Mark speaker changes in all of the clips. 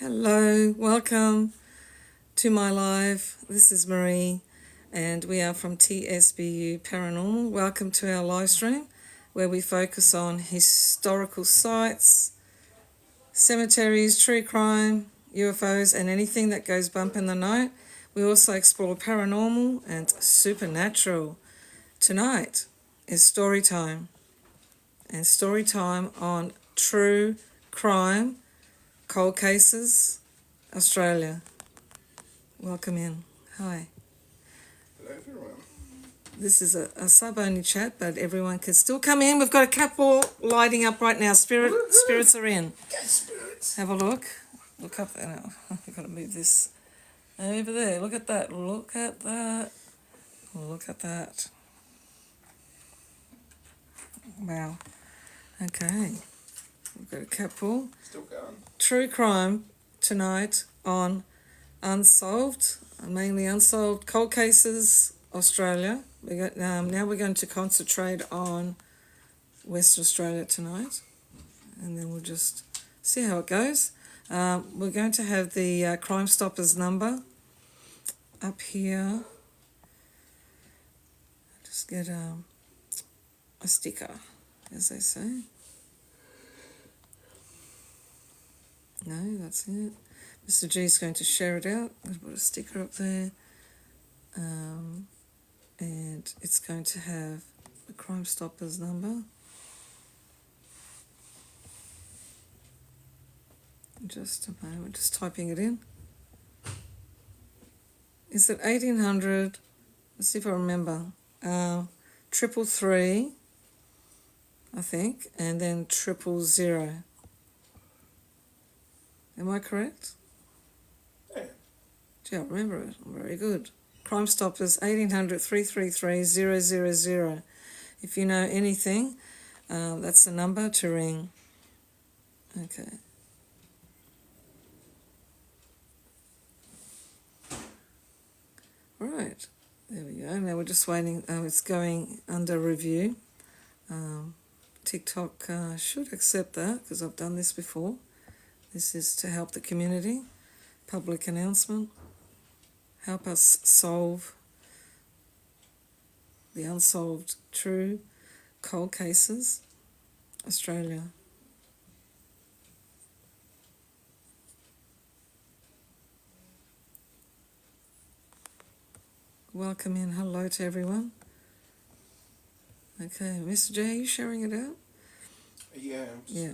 Speaker 1: Hello, welcome to my live. This is Marie, and we are from TSBU Paranormal. Welcome to our live stream where we focus on historical sites, cemeteries, true crime, UFOs, and anything that goes bump in the night. We also explore paranormal and supernatural. Tonight is story time, and story time on true crime, cold cases, Australia. Welcome in. Hi.
Speaker 2: Hello everyone.
Speaker 1: This is a sub-only chat, but everyone can still come in. We've got a couple lighting up right now. Spirits are in.
Speaker 2: Get spirits.
Speaker 1: Have a look. Look up there now. I've got to move this over there. Look at that. Look at that. Look at that. Wow. Okay. We've got a couple.
Speaker 2: Still going.
Speaker 1: True crime tonight on Unsolved, mainly Unsolved Cold Cases, Australia. Now we're going to concentrate on Western Australia tonight, and then we'll just see how it goes. We're going to have the Crime Stoppers number up here. Just get a sticker, as they say. No, that's it. Mr. G is going to share it out. I'll put a sticker up there. And it's going to have the Crime Stoppers number. Just a moment, just typing it in. Is it 1800? Let's see if I remember. 333, I think, and then 000. Am I correct?
Speaker 2: Yeah.
Speaker 1: Gee, I remember it. Very good. Crime Stoppers, 1800 333 000. If you know anything, that's the number to ring. Okay. Right. There we go. Now we're just waiting. It's going under review. TikTok should accept that because I've done this before. This is to help the community. Public announcement. Help us solve the unsolved true cold cases, Australia. Welcome in. Hello to everyone. Okay, Mr. J, are you sharing it out?
Speaker 2: Yeah.
Speaker 1: Yeah.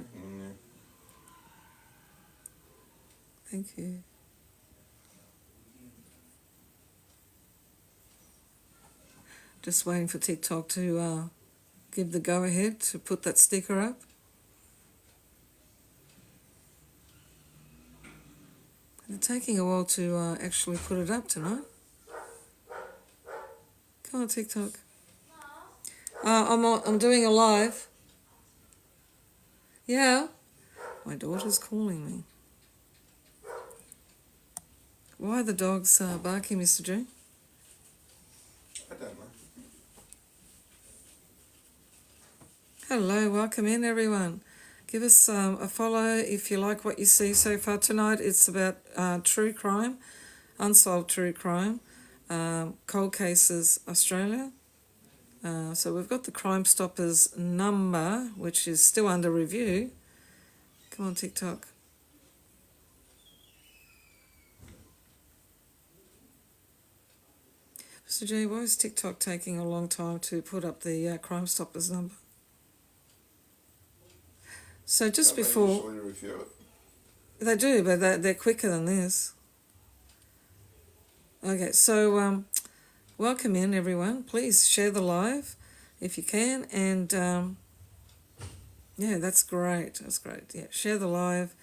Speaker 1: Thank you. Just waiting for TikTok to give the go-ahead to put that sticker up. They're taking a while to actually put it up tonight. Come on, TikTok. I'm doing a live. Yeah. My daughter's calling me. Why are the dogs barking, Mr. J?
Speaker 2: I don't know.
Speaker 1: Hello, welcome in everyone. Give us a follow if you like what you see so far tonight. It's about true crime, unsolved true crime, cold cases, Australia. So we've got the Crime Stoppers number, which is still under review. Come on, TikTok. Mr. J, why is TikTok taking a long time to put up the Crime Stoppers number? So just
Speaker 2: Don't
Speaker 1: before...
Speaker 2: They usually review it.
Speaker 1: They do, but they're quicker than this. Okay, so welcome in everyone. Please share the live if you can, and yeah, that's great. That's great. Yeah, share the live.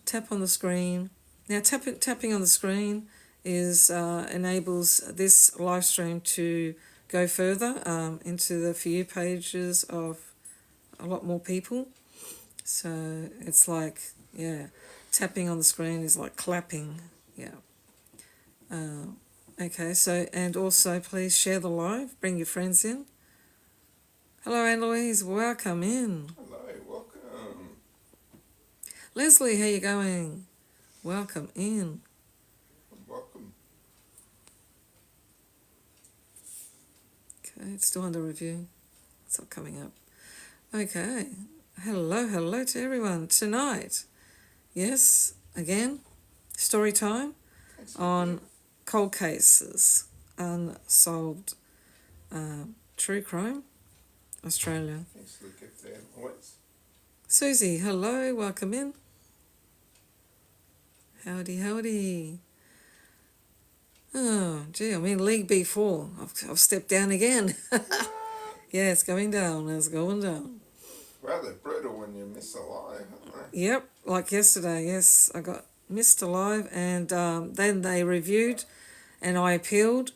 Speaker 1: Tap on the screen. Now, tapping on the screen is enables this live stream to go further into the For You pages of a lot more people. So it's like, yeah, tapping on the screen is like clapping. Yeah. Okay, so, and also please share the live, bring your friends in. Hello, Anne-Louise, welcome in.
Speaker 2: Hello, welcome.
Speaker 1: Leslie, how you going? Welcome in.
Speaker 2: Welcome.
Speaker 1: Okay, it's still under review. It's not coming up. Okay. Hello to everyone. Tonight, yes, again, story time
Speaker 2: Thanks,
Speaker 1: on cold cases, unsolved true crime, Australia.
Speaker 2: Thanks for the gift there, always.
Speaker 1: Susie, hello, welcome in. Howdy. Oh, gee, I'm in League B4. I've stepped down again. Yeah, it's going down. It's going down.
Speaker 2: Rather brutal when you miss a lie, aren't they?
Speaker 1: Yep, like yesterday, yes, I got missed alive, and then they reviewed, and I appealed,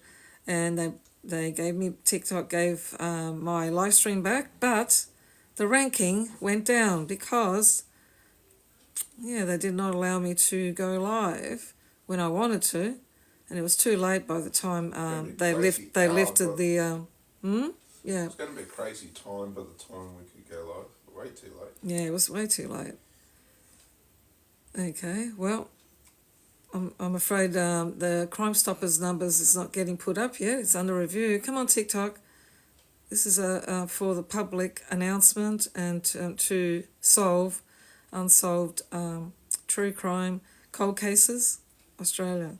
Speaker 1: and they gave me, TikTok gave my live stream back, but the ranking went down because, yeah, they did not allow me to go live when I wanted to, and it was too late by the time they lifted the yeah.
Speaker 2: It's going to be a crazy time by the time we could go live. Way too late.
Speaker 1: Yeah, it was way too late. Okay, well, I'm afraid the Crime Stoppers numbers is not getting put up yet. It's under review. Come on, TikTok. This is for the public announcement and to solve unsolved true crime cold cases, Australia.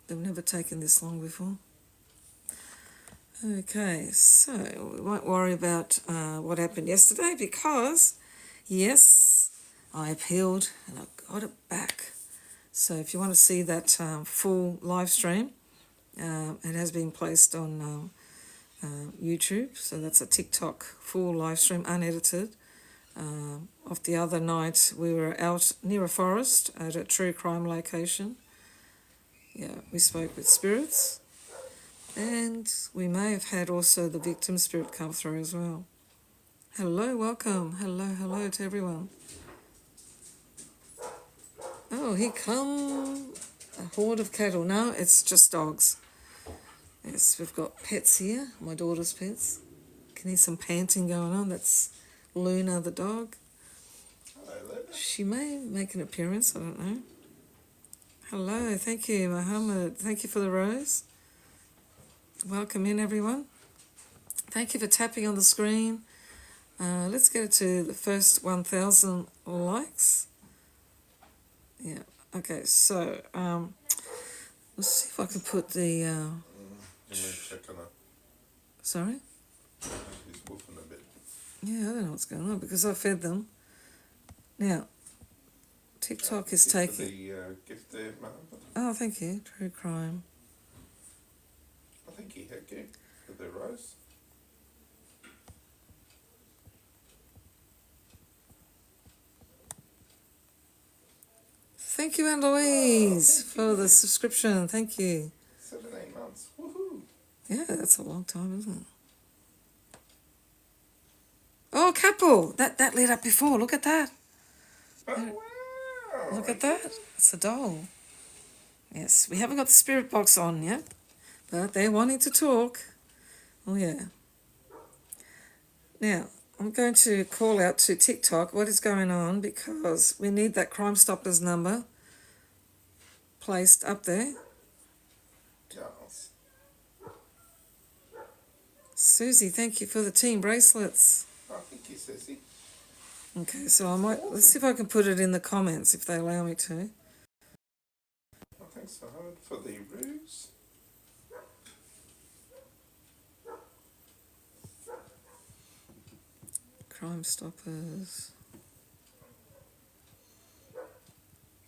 Speaker 1: They've never taken this long before. Okay, so we won't worry about what happened yesterday because, yes, I appealed and I got it back. So if you want to see that full live stream, it has been placed on YouTube. So that's a TikTok full live stream, unedited. Of the other night, we were out near a forest at a true crime location. Yeah, we spoke with spirits. And we may have had also the victim spirit come through as well. Hello, welcome. Hello to everyone. Oh, here come a horde of cattle. No, it's just dogs. Yes, we've got pets here, my daughter's pets. Can hear some panting going on. That's Luna the dog.
Speaker 2: Hello, Luna.
Speaker 1: She may make an appearance, I don't know. Hello, thank you, Mohammed. Thank you for the rose. Welcome in, everyone. Thank you for tapping on the screen. Let's go to the first 1,000 likes. Yeah, okay, so let's see if I can put the...
Speaker 2: You may check on her.
Speaker 1: Sorry?
Speaker 2: She's woofing a bit.
Speaker 1: Yeah, I don't know what's going on because I fed them. Now, TikTok is
Speaker 2: Thank you
Speaker 1: taking...
Speaker 2: for the gift there, Mohammed.
Speaker 1: Oh, thank you. True crime.
Speaker 2: I think he had you for the rose.
Speaker 1: Thank you, Anne-Louise,
Speaker 2: thank
Speaker 1: for
Speaker 2: you.
Speaker 1: the subscription. Thank you.
Speaker 2: 17 months. Woohoo!
Speaker 1: Yeah, that's a long time, isn't it? Oh, couple! That lit up before. Look at that.
Speaker 2: Oh, wow!
Speaker 1: Look at that. It's a doll. Yes, we haven't got the spirit box on yet, but they're wanting to talk. Oh, yeah. Now, I'm going to call out to TikTok what is going on because we need that Crime Stoppers number placed up there.
Speaker 2: Yes.
Speaker 1: Susie, thank you for the team bracelets.
Speaker 2: Oh, thank you, Sissy.
Speaker 1: Okay, so I might, let's see if I can put it in the comments if they allow me to.
Speaker 2: Oh, thanks so hard for the ruse.
Speaker 1: Crime Stoppers.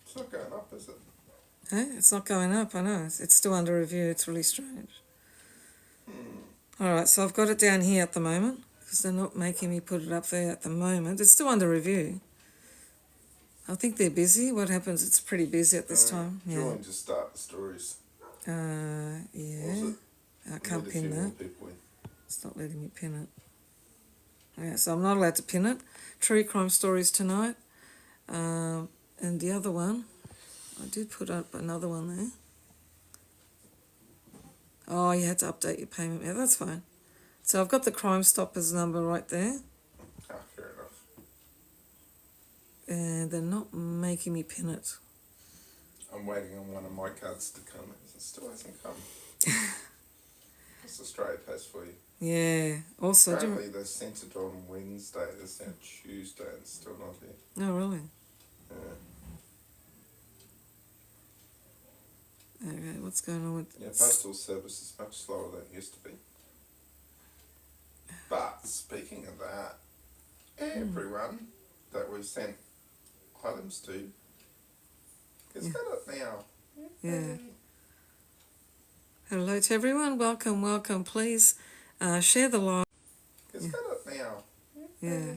Speaker 2: It's not going up, is it?
Speaker 1: Hey, it's not going up, I know. It's still under review. It's really strange. All right, so I've got it down here at the moment because they're not making me put it up there at the moment. It's still under review. I think they're busy. What happens? It's pretty busy at this time.
Speaker 2: Do you want to just start the stories? Or
Speaker 1: Yeah.
Speaker 2: is it?
Speaker 1: I can't
Speaker 2: Need a few
Speaker 1: pin
Speaker 2: more
Speaker 1: that.
Speaker 2: people in.
Speaker 1: It's not letting me pin it. Yeah, so I'm not allowed to pin it. True crime stories tonight. And the other one, I did put up another one there. Oh, you had to update your payment. Yeah, that's fine. So I've got the Crime Stoppers number right there.
Speaker 2: Ah, fair enough.
Speaker 1: and they're not making me pin it.
Speaker 2: I'm waiting on one of my cards to come. It still hasn't come. What's Australia Post for you?
Speaker 1: Yeah. Also,
Speaker 2: Apparently they sent it on Wednesday. It's now Tuesday and it's still not here.
Speaker 1: Oh, really?
Speaker 2: Yeah.
Speaker 1: Okay, what's going on with...
Speaker 2: Yeah, postal service is much slower than it used to be. But speaking of that, everyone that we sent items to has got it now.
Speaker 1: Yeah. Hello to everyone. Welcome, welcome. Please share the live.
Speaker 2: Has got it now.
Speaker 1: Yeah.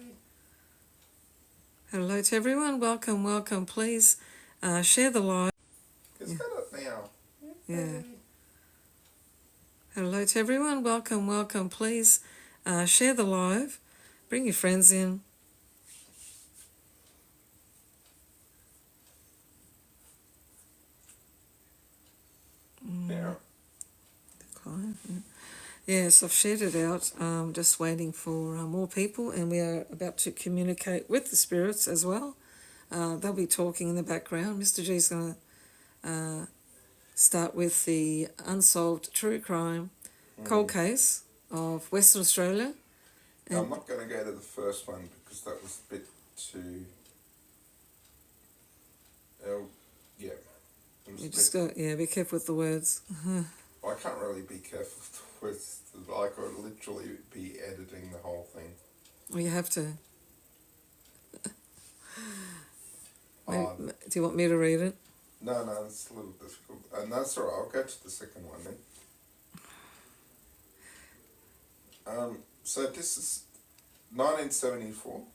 Speaker 1: Hello to everyone. Welcome, welcome. Please share the live.
Speaker 2: Has got it now.
Speaker 1: Yeah. Hello to everyone. Welcome, welcome. Please share the live. Bring your friends in.
Speaker 2: Yeah.
Speaker 1: Decline. Yeah. Yes, I've shared it out. Just waiting for more people, and we are about to communicate with the spirits as well. They'll be talking in the background. Mr. G is going to start with the unsolved true crime cold case of Western Australia.
Speaker 2: And I'm not going to go to the first one because that was a bit too... yeah.
Speaker 1: You just go, be careful with the words.
Speaker 2: I can't really be careful with I could literally be editing the whole thing.
Speaker 1: Well, you have to. Do you want me to read it?
Speaker 2: No, it's a little difficult. And that's all right, I'll go to the second one then. So this is 1974,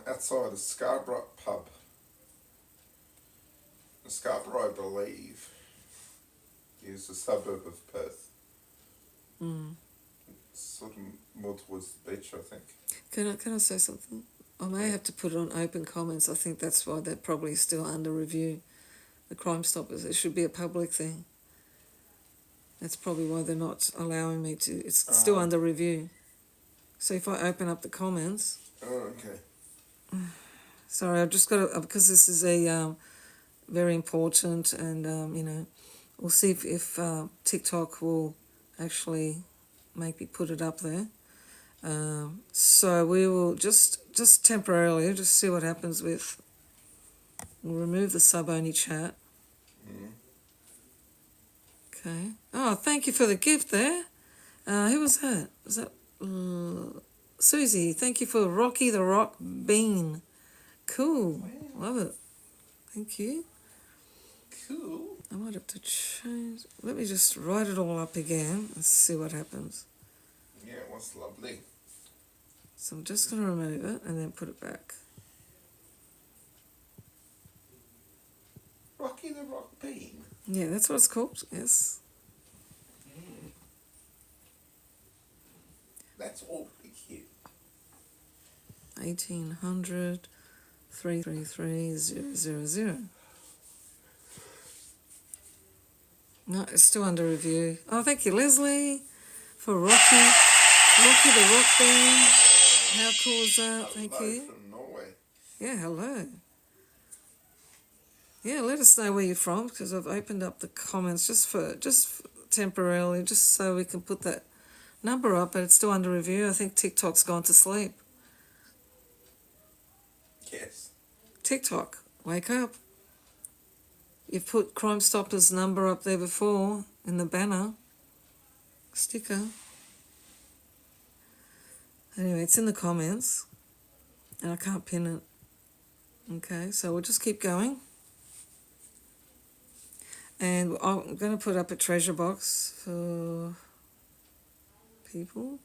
Speaker 2: outside a Scarborough pub. Scarborough, I believe, is a suburb of Perth. It's sort of more towards the beach, I think.
Speaker 1: Can I say something? I may have to put it on open comments. I think that's why they're probably still under review. The Crime Stoppers. It should be a public thing. That's probably why they're not allowing me to. It's still under review. So if I open up the comments...
Speaker 2: Oh, okay.
Speaker 1: Sorry, I've just got to... Because this is a very important and, we'll see if TikTok will actually make me put it up there. So we will just temporarily just see what happens with... We'll remove the sub-only chat. Okay. Oh, thank you for the gift there. Who was that? Was that Susie? Thank you for Rocky the Rock Bean. Cool. Wow. Love it. Thank you.
Speaker 2: Cool.
Speaker 1: I might have to change... Let me just write it all up again and see what happens.
Speaker 2: Yeah, it was lovely.
Speaker 1: So I'm just going to remove it and then put it back.
Speaker 2: Rocky the Rock Bean.
Speaker 1: Yeah, that's what it's called, yes.
Speaker 2: That's awfully cute.
Speaker 1: 1800 333 000. No, it's still under review. Oh, thank you, Leslie, for Rocky the Rock Bean. How cool is that? Thank you.
Speaker 2: From Norway.
Speaker 1: Yeah, hello. Yeah, let us know where you're from, because I've opened up the comments just temporarily, just so we can put that number up, but it's still under review. I think TikTok's gone to sleep.
Speaker 2: Yes.
Speaker 1: TikTok, wake up. You've put Crime Stoppers number up there before in the banner sticker. Anyway, it's in the comments and I can't pin it. Okay, so we'll just keep going. And I'm going to put up a treasure box for people.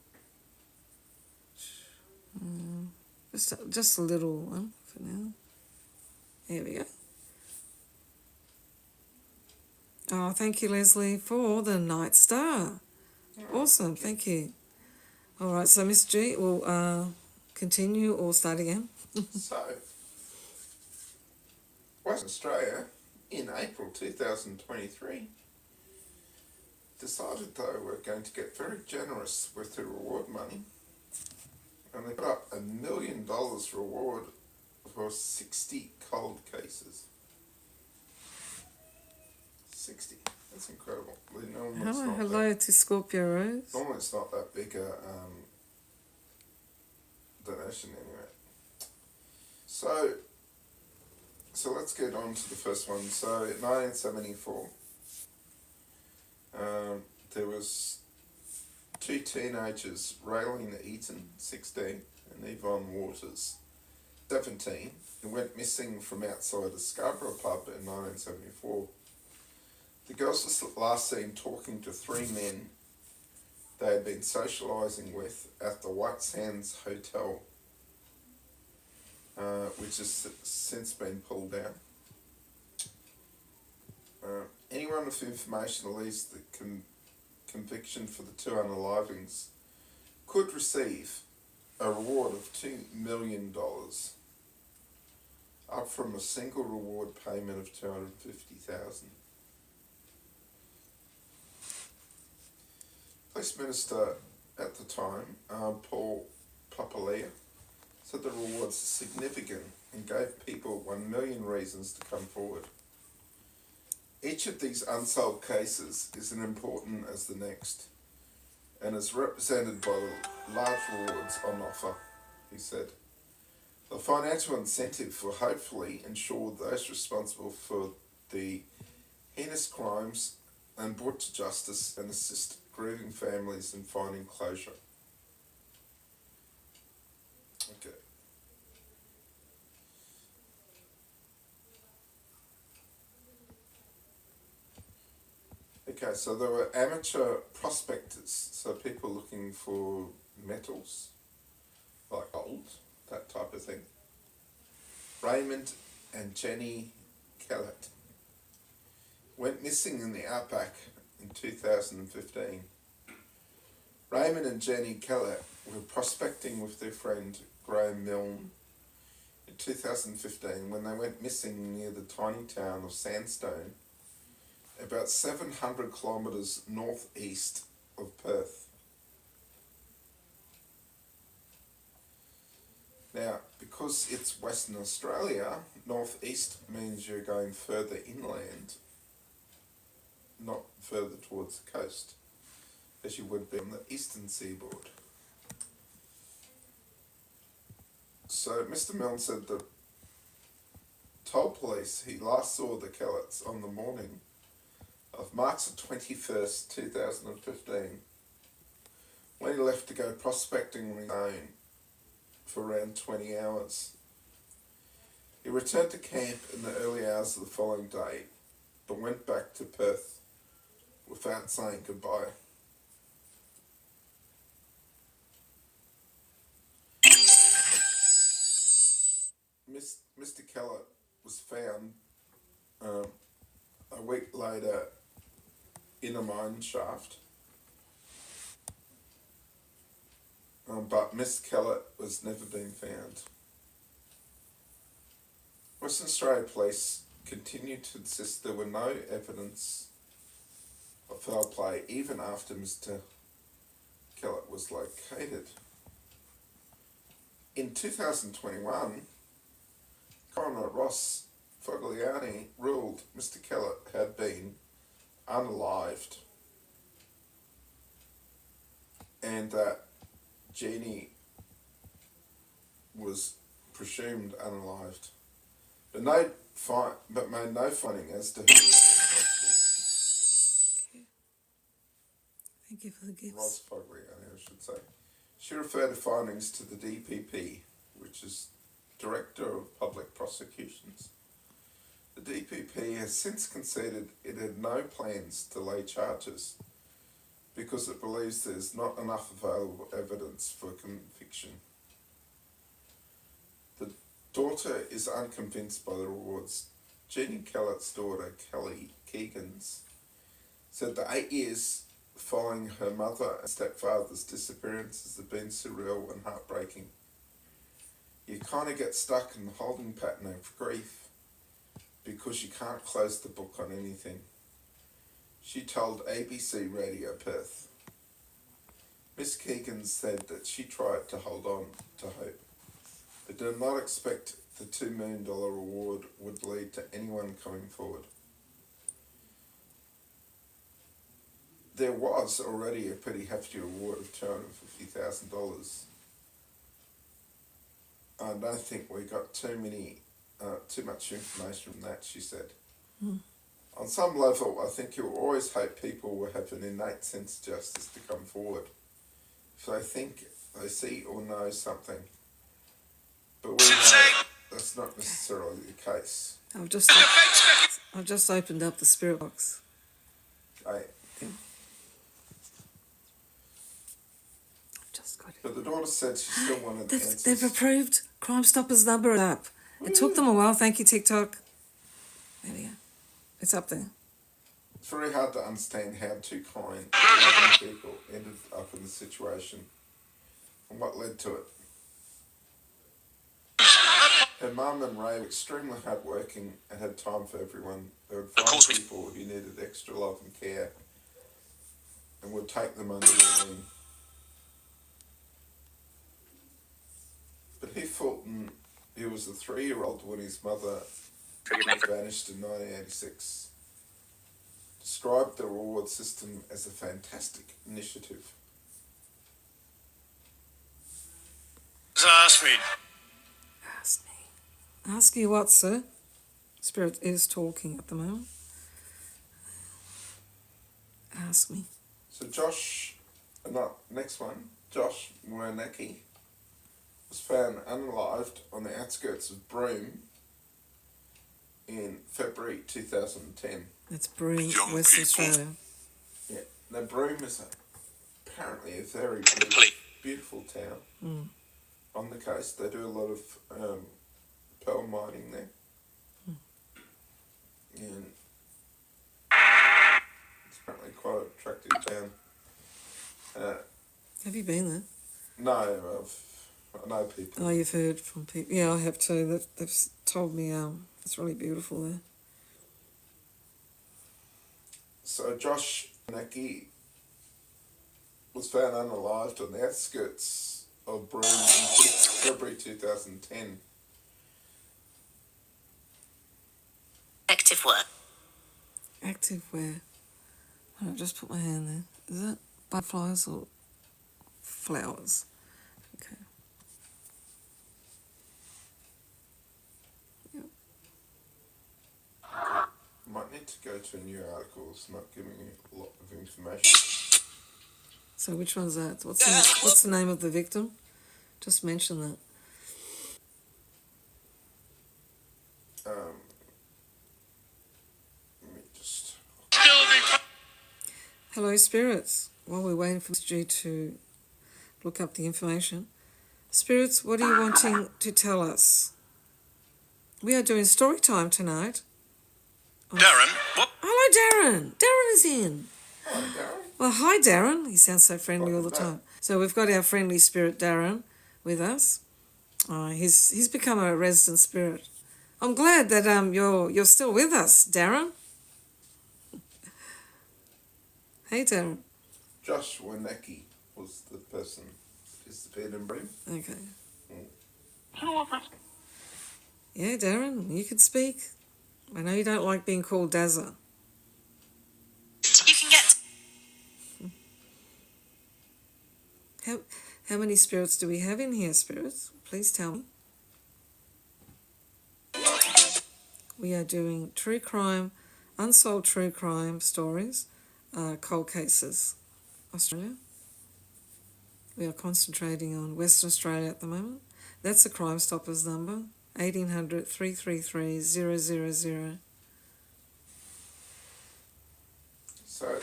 Speaker 1: Just a little one for now. There we go. Oh, thank you, Leslie, for the Night Star. Awesome, thank you. All right, so Miss G will continue or start again.
Speaker 2: So, Western Australia, in April 2023, decided they were going to get very generous with the reward money. And they put up $1 million reward for 60 cold cases. 60. That's incredible.
Speaker 1: Hello to Scorpio Rose.
Speaker 2: Normally it's not that big a donation anyway. So let's get on to the first one. So in 1974, there was two teenagers, Raylene Eaton, 16, and Yvonne Waters, 17, who went missing from outside a Scarborough pub in 1974. The girls were last seen talking to three men they had been socialising with at the White Sands Hotel, which has since been pulled down. Anyone with information that leads the conviction for the two unalivings could receive a reward of $2 million, up from a single reward payment of $250,000. Police Minister at the time, Paul Papalia, said the rewards are significant and gave people 1 million reasons to come forward. Each of these unsolved cases is as important as the next and is represented by the large rewards on offer, he said. The financial incentive will hopefully ensure those responsible for the heinous crimes and brought to justice and assist grieving families in finding closure. Okay. Okay, so there were amateur prospectors, so people looking for metals, like gold, that type of thing. Raymond and Jenny Kellett went missing in the outback in 2015. Raymond and Jenny Kellett were prospecting with their friend Graham Milne in 2015 when they went missing near the tiny town of Sandstone, about 700 kilometres northeast of Perth. Now, because it's Western Australia, northeast means you're going further inland, not further towards the coast, as you would be on the eastern seaboard. So Mr. Milne said that told police he last saw the Kelletts on the morning of March the 21st, 2015, when he left to go prospecting on his own for around 20 hours. He returned to camp in the early hours of the following day, but went back to Perth without saying goodbye. Mr. Kellett was found a week later in a mine shaft, but Miss Kellett was never been found. Western Australia Police continued to insist there were no evidence of foul play even after Mr. Kellett was located. In 2021, Coroner Ross Fogliani ruled Mr. Kellett had been unalived and that Jeannie was presumed unalived, but made no finding as to who was responsible.
Speaker 1: Thank you for the gifts.
Speaker 2: Ross Fogliani, I should say. She referred the findings to the DPP, which is Director of Public Prosecutions. The DPP has since conceded it had no plans to lay charges because it believes there's not enough available evidence for conviction. The daughter is unconvinced by the rewards. Jeannie Kellett's daughter, Kelly Keegans, said the 8 years following her mother and stepfather's disappearances have been surreal and heartbreaking. You kind of get stuck in the holding pattern of grief because you can't close the book on anything. She told ABC Radio Perth. Miss Keegan said that she tried to hold on to hope, but did not expect the $2 million reward would lead to anyone coming forward. There was already a pretty hefty reward of $250,000. I don't think we got too much information from that, she said. On some level, I think you'll always hope people will have an innate sense of justice to come forward if they think they see or know something. But we know that's not necessarily the case.
Speaker 1: I've just opened up the spirit box.
Speaker 2: Okay. But the daughter said she still wanted answers.
Speaker 1: They've approved Crime Stoppers number up. It took them a while. Thank you, TikTok. There we go. It's up there.
Speaker 2: It's very hard to understand how two kind people ended up in the situation and what led to it. Her mum and Ray were extremely hardworking and had time for everyone. They would find people who needed extra love and care and would take them under their wing. But Fulton, who was a 3-year-old when his mother vanished in 1986, described the reward system as a fantastic initiative.
Speaker 3: Ask me.
Speaker 1: Ask you what, sir? Spirit is talking at the moment. Ask me.
Speaker 2: So next one, Josh Wernicke was found unalived on the outskirts of Broome in February 2010.
Speaker 1: That's Broome, Western Australia.
Speaker 2: Yeah. Now Broome is apparently a very beautiful town on the coast. They do a lot of pearl mining there. And it's apparently quite an attractive town.
Speaker 1: Have you been there?
Speaker 2: No, I know people.
Speaker 1: Oh, you've heard from people. Yeah, I have too. They've told me it's really beautiful there.
Speaker 2: So Josh Naki was found unalived on the outskirts of Broome in February 2010.
Speaker 3: Active work.
Speaker 1: Active where? I'll just put my hand there. Is that butterflies or flowers? Okay. Yep.
Speaker 2: Might need to go to a new article. It's not giving you a lot of information.
Speaker 1: So which one's that? What's the name of the victim? Just mention that.
Speaker 2: Let me just...
Speaker 1: Hello, spirits. While we're waiting for G to look up the information. Spirits, what are you wanting to tell us? We are doing story time tonight.
Speaker 3: Darren, what?
Speaker 1: Hello, Darren. Darren is in.
Speaker 2: Hi, Darren.
Speaker 1: Well, hi, Darren. He sounds so friendly all the time. So we've got our friendly spirit, Darren, with us. He's become a resident spirit. I'm glad that you're still with us, Darren. Hey, Darren.
Speaker 2: Josh Wernicke was the person who disappeared in Broome.
Speaker 1: Okay. Yeah, Darren, you could speak. I know you don't like being called Dazza.
Speaker 3: You can get...
Speaker 1: How many spirits do we have in here, spirits? Please tell me. We are doing true crime, unsolved true crime stories, cold cases, Australia. We are concentrating on Western Australia at the moment. That's the Crime Stoppers number, 1800 333 000.
Speaker 2: So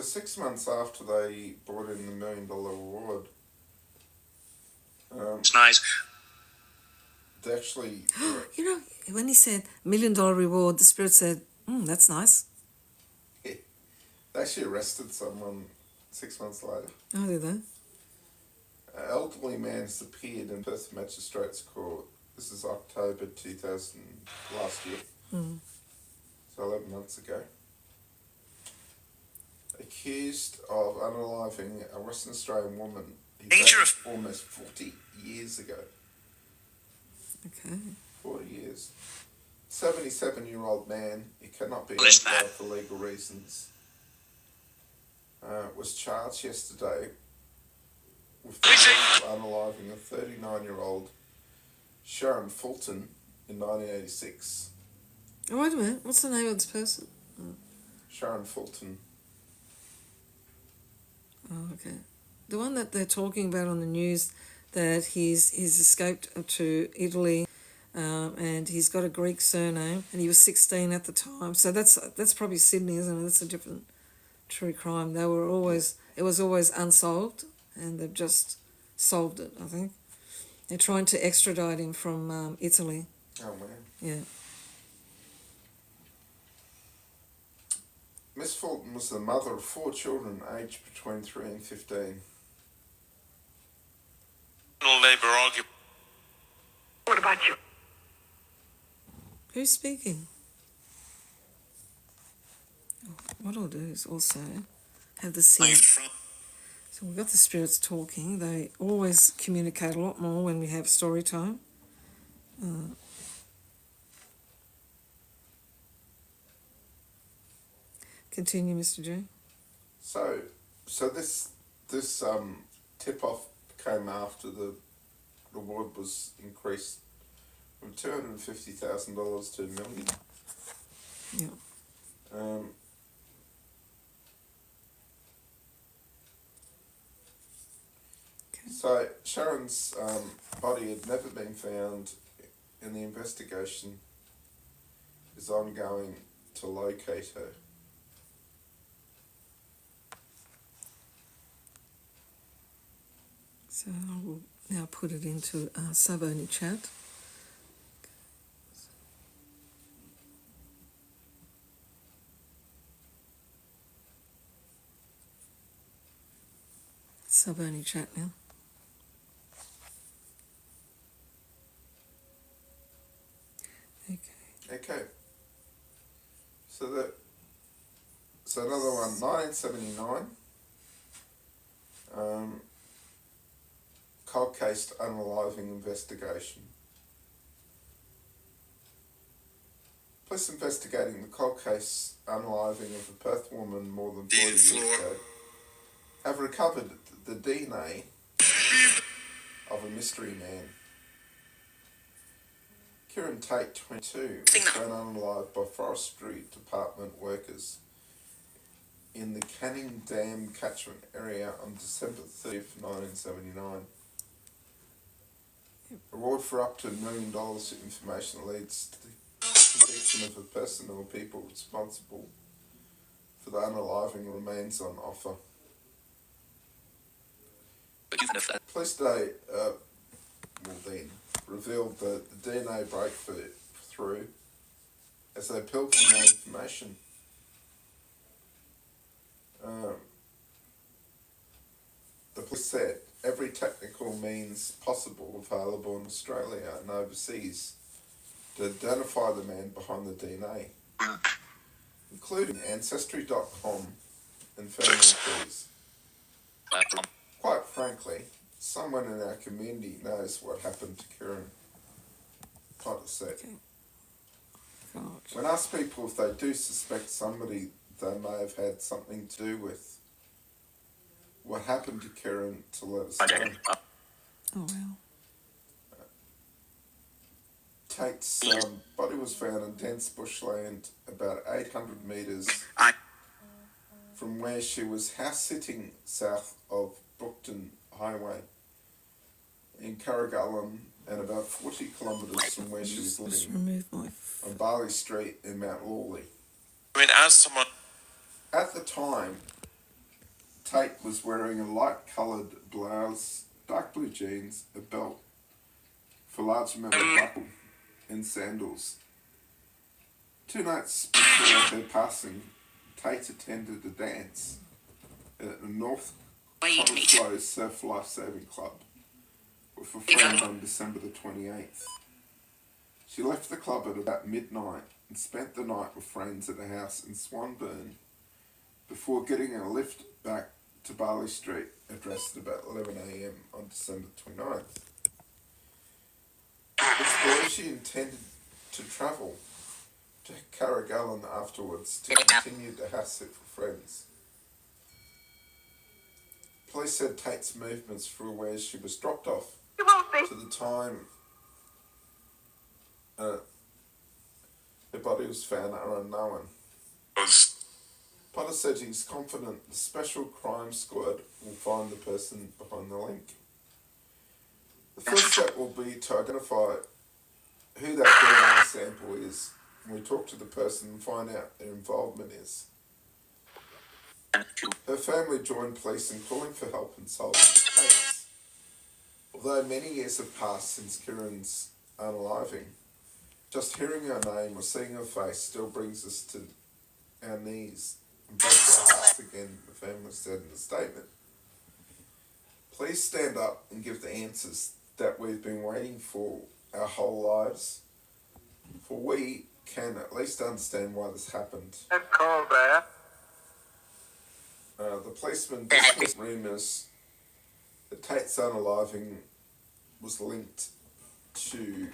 Speaker 2: 6 months after they brought in the $1 million reward,
Speaker 3: It's nice.
Speaker 2: they actually...
Speaker 1: You know, when he said $1 million reward, the spirit said, that's nice.
Speaker 2: They actually arrested someone 6 months later.
Speaker 1: Oh, did they?
Speaker 2: An elderly man has appeared in Perth Magistrates Court. This is October 2000, last year. So 11 months ago. Accused of unaliving a Western Australian woman he died almost 40 years ago.
Speaker 1: Okay.
Speaker 2: 40 years. 77-year-old man, he cannot be
Speaker 3: List that.
Speaker 2: identified for legal reasons, was charged yesterday with the unaliving of 39-year-old Sharon Fulton in 1986.
Speaker 1: Oh, wait a minute. What's the name of this person?
Speaker 2: Sharon Fulton.
Speaker 1: Oh, okay. The one that they're talking about on the news, that he's escaped to Italy, and he's got a Greek surname, and he was 16 at the time. So that's probably Sydney, isn't it? That's a different true crime. It was always unsolved, and they've just solved it, I think. They're trying to extradite him from Italy.
Speaker 2: Oh, man.
Speaker 1: Yeah.
Speaker 2: Miss Fulton was the mother of 4 children aged between 3 and 15.
Speaker 3: Labour argument.
Speaker 4: What about you?
Speaker 1: Who's speaking? Oh, what I'll do is also have the scene. So we've got the spirits talking. They always communicate a lot more when we have story time. Continue, Mr. J.
Speaker 2: So this tip-off came after the reward was increased from $250,000 to $1 million.
Speaker 1: Yeah.
Speaker 2: So Sharon's body had never been found, and the investigation is ongoing to locate her.
Speaker 1: So I will now put it into sub-only chat. Sub-only chat now.
Speaker 2: Okay. So another one, 1979. Cold case unaliving investigation. Police investigating the cold case unaliving of a Perth woman more than 40 years ago have recovered the DNA of a mystery man. Kieran Tate, 22, was found unalived by Forestry Department workers in the Canning Dam catchment area on December 30th, 1979. Award for up to $1 million if information leads to the conviction of a person or people responsible for the unaliving remains on offer. Police today revealed that the DNA breakthrough as they peeled for more information. The police said every technical means possible available in Australia and overseas to identify the man behind the DNA, including Ancestry.com and family trees. Quite frankly, someone in our community knows what happened to Kieran, Potter said.
Speaker 1: God.
Speaker 2: When asked people if they do suspect somebody they may have had something to do with what happened to Kieran, to let us know.
Speaker 1: Oh, well.
Speaker 2: Tate's body was found in dense bushland about 800 metres from where she was house-sitting south of Brookton Highway in Carrigaline and about 40 kilometres from where she was
Speaker 1: Just
Speaker 2: living
Speaker 1: remove my...
Speaker 2: on Barley Street in Mount Lawley.
Speaker 3: I mean, as someone...
Speaker 2: At the time, Tate was wearing a light-coloured blouse, dark blue jeans, a belt for large amount of buckle, and sandals. 2 nights before her passing, Tate attended a dance at the North Cottesloe Surf Lifesaving Club with a friend on December the 28th. She left the club at about midnight and spent the night with friends at a house in Swanbourne before getting a lift back to Barley Street, addressed at about 11 a.m. on December 29th. It's believed she intended to travel to Carrigaline afterwards to continue to house it for friends. Police said Tate's movements through where she was dropped off
Speaker 4: You won't be.
Speaker 2: to the time her body was found are unknown. Potter said he's confident the Special Crime Squad will find the person behind the link. The first step will be to identify who that DNA sample is, and we talk to the person and find out their involvement is. Her family joined police in calling for help in solving the case. Although many years have passed since Kieran's unaliving, just hearing her name or seeing her face still brings us to our knees and breaks our hearts again, the family said in a statement. Please stand up and give the answers that we've been waiting for our whole lives, for we can at least understand why this happened.
Speaker 4: That call there.
Speaker 2: The policeman dismissed rumours that Tate's unaliving was linked to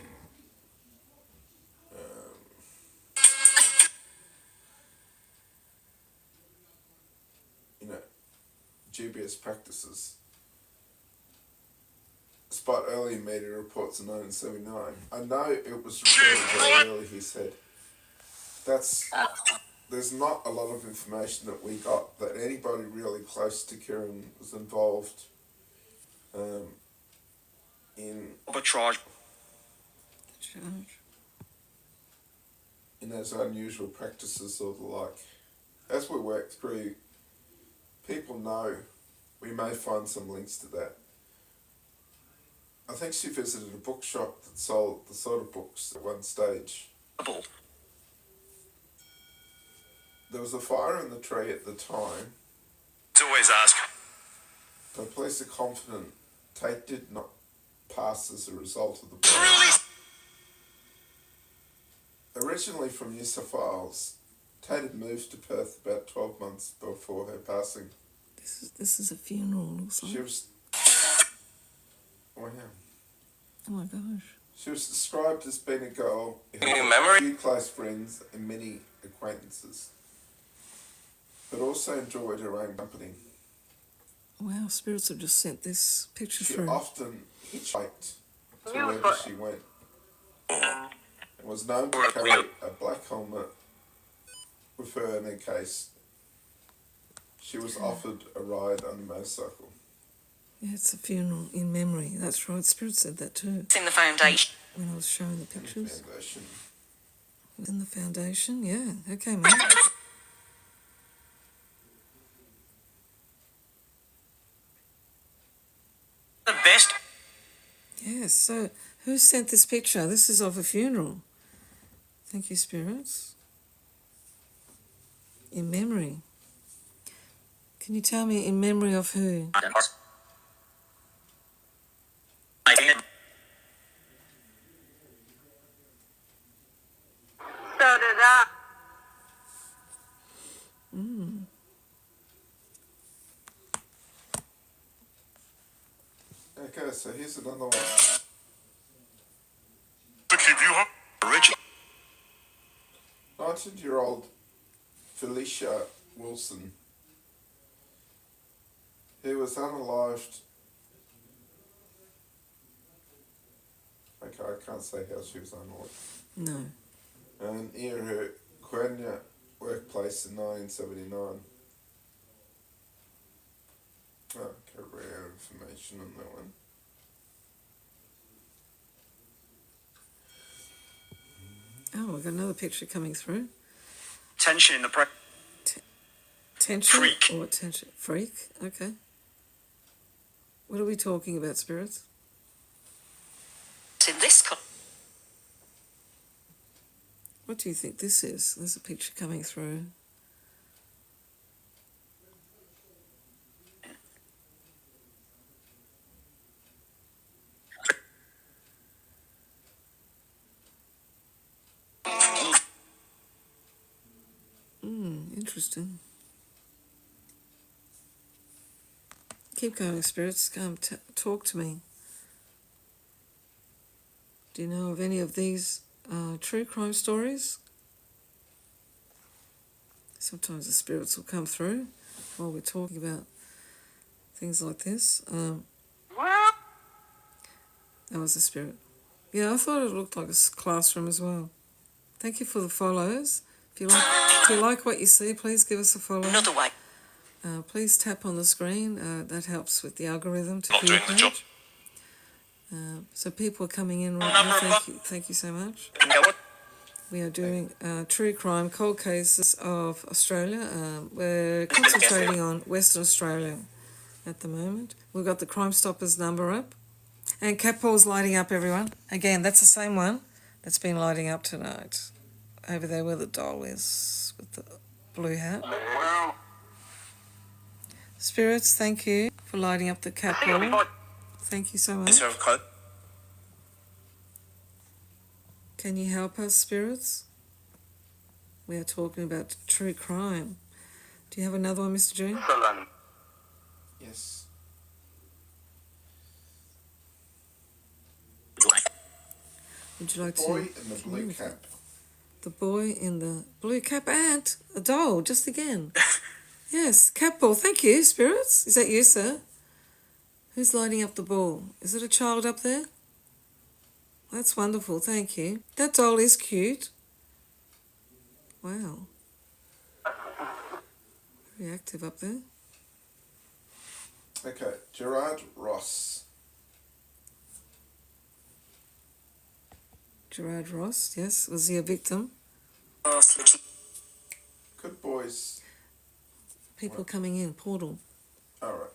Speaker 2: dubious practices. Despite early media reports in 1979, I know it was reported very early, he said. There's not a lot of information that we got that anybody really close to Kieran was involved in those unusual practices or the like. As we work through, people know we may find some links to that. I think she visited a bookshop that sold the sort of books at one stage. There was a fire in the tree at the time.
Speaker 3: Always ask.
Speaker 2: The police are confident Tate did not pass as a result of the blaze. Originally from New South Wales, Tate had moved to Perth about 12 months before her passing.
Speaker 1: This is a funeral or something.
Speaker 2: She was... Wow.
Speaker 1: Oh my gosh.
Speaker 2: She was described as being a girl who
Speaker 3: Any
Speaker 2: had
Speaker 3: memory?
Speaker 2: a few close friends and many acquaintances, but also enjoyed her own company.
Speaker 1: Wow, spirits have just sent this picture
Speaker 2: She
Speaker 1: through.
Speaker 2: often hitchhiked to wherever she went and was known to carry a black helmet with her in her case. She was offered a ride on a motorcycle.
Speaker 1: Yeah, it's a funeral in memory. That's right. Spirit said that too.
Speaker 5: It's in the foundation.
Speaker 1: When I was showing the pictures.
Speaker 2: Foundation.
Speaker 1: In the foundation, yeah. Okay, mate.
Speaker 5: The best.
Speaker 1: Yes, so who sent this picture? This is of a funeral. Thank you, spirits. In memory. Can you tell me in memory of who?
Speaker 4: So did I.
Speaker 2: Okay, so here's another one.
Speaker 3: To keep you home. Original.
Speaker 2: 19-year-old Felicia Wilson, who was unalived. Okay, I can't say how she was unalived.
Speaker 1: No.
Speaker 2: And near her Quenya workplace in 1979. Okay, rare information on that one.
Speaker 1: Oh, we've got another picture coming through.
Speaker 5: Tension in the press.
Speaker 1: Tension
Speaker 5: Freak.
Speaker 1: or tension? Freak? Okay. What are we talking about, spirits?
Speaker 5: In this
Speaker 1: What do you think this is? There's a picture coming through. Interesting. Keep going, spirits. Come talk to me. Do you know of any of these true crime stories? Sometimes the spirits will come through while we're talking about things like this. That was a spirit. Yeah, I thought it looked like a classroom as well. Thank you for the follows. If you like what you see, please give us a follow.
Speaker 5: Another way.
Speaker 1: Please tap on the screen. That helps with the algorithm to
Speaker 3: Not
Speaker 1: for your
Speaker 3: doing the job.
Speaker 1: page. So people are coming in right now. Thank you so much. We are doing true crime cold cases of Australia. We're concentrating on Western Australia at the moment. We've got the Crime Stoppers number up. And Cat Paul's lighting up, everyone. Again, that's the same one that's been lighting up tonight. Over there where the doll is with the blue hat. Spirits, thank you for lighting up the Cat Paul. Thank you so much. Can you help us, spirits? We are talking about true crime. Do you have another one, Mr. June?
Speaker 2: Yes.
Speaker 1: Would you like
Speaker 2: Boy
Speaker 1: to?
Speaker 2: in the blue cap.
Speaker 1: The boy in the blue cap and a doll, just again. Yes, Cat Ball. Thank you, spirits. Is that you, sir? Who's lighting up the ball? Is it a child up there? That's wonderful, thank you. That doll is cute. Wow. Very active up there.
Speaker 2: Okay, Gerard Ross.
Speaker 1: Gerard Ross, yes. Was he a victim?
Speaker 2: Good boys.
Speaker 1: People coming in, portal.
Speaker 2: Alright.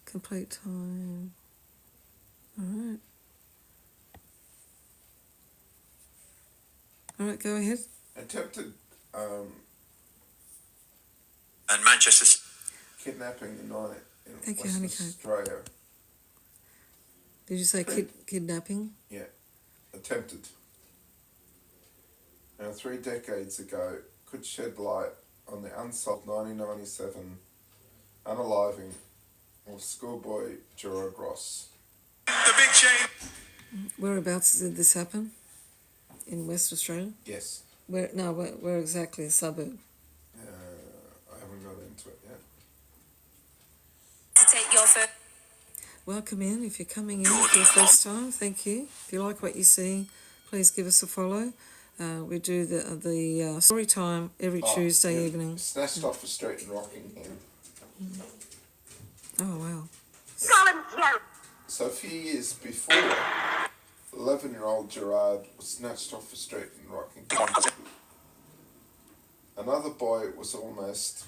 Speaker 1: Complete time. Alright. Alright, go ahead.
Speaker 2: Attempted
Speaker 3: And Manchester.
Speaker 2: kidnapping in
Speaker 1: Thank you,
Speaker 2: Western
Speaker 1: Honeycomb.
Speaker 2: Australia.
Speaker 1: Did you say kidnapping?
Speaker 2: Yeah, attempted. Now, 3 decades ago, could shed light on the unsolved 1997 unaliving of schoolboy Gerard Ross.
Speaker 3: The big chain.
Speaker 1: Whereabouts did this happen? In West Australia?
Speaker 2: Yes.
Speaker 1: Where exactly? A suburb?
Speaker 2: I haven't got into it yet.
Speaker 5: To take your first.
Speaker 1: Welcome in. If you're coming in for the first time, thank you. If you like what you see, please give us a follow. We do the story time every Tuesday
Speaker 2: yeah,
Speaker 1: evening.
Speaker 2: Snatched off the street in Rockingham.
Speaker 1: Oh, wow.
Speaker 2: So a few years before, 11-year-old Gerard was snatched off the street in Rockingham. Another boy was almost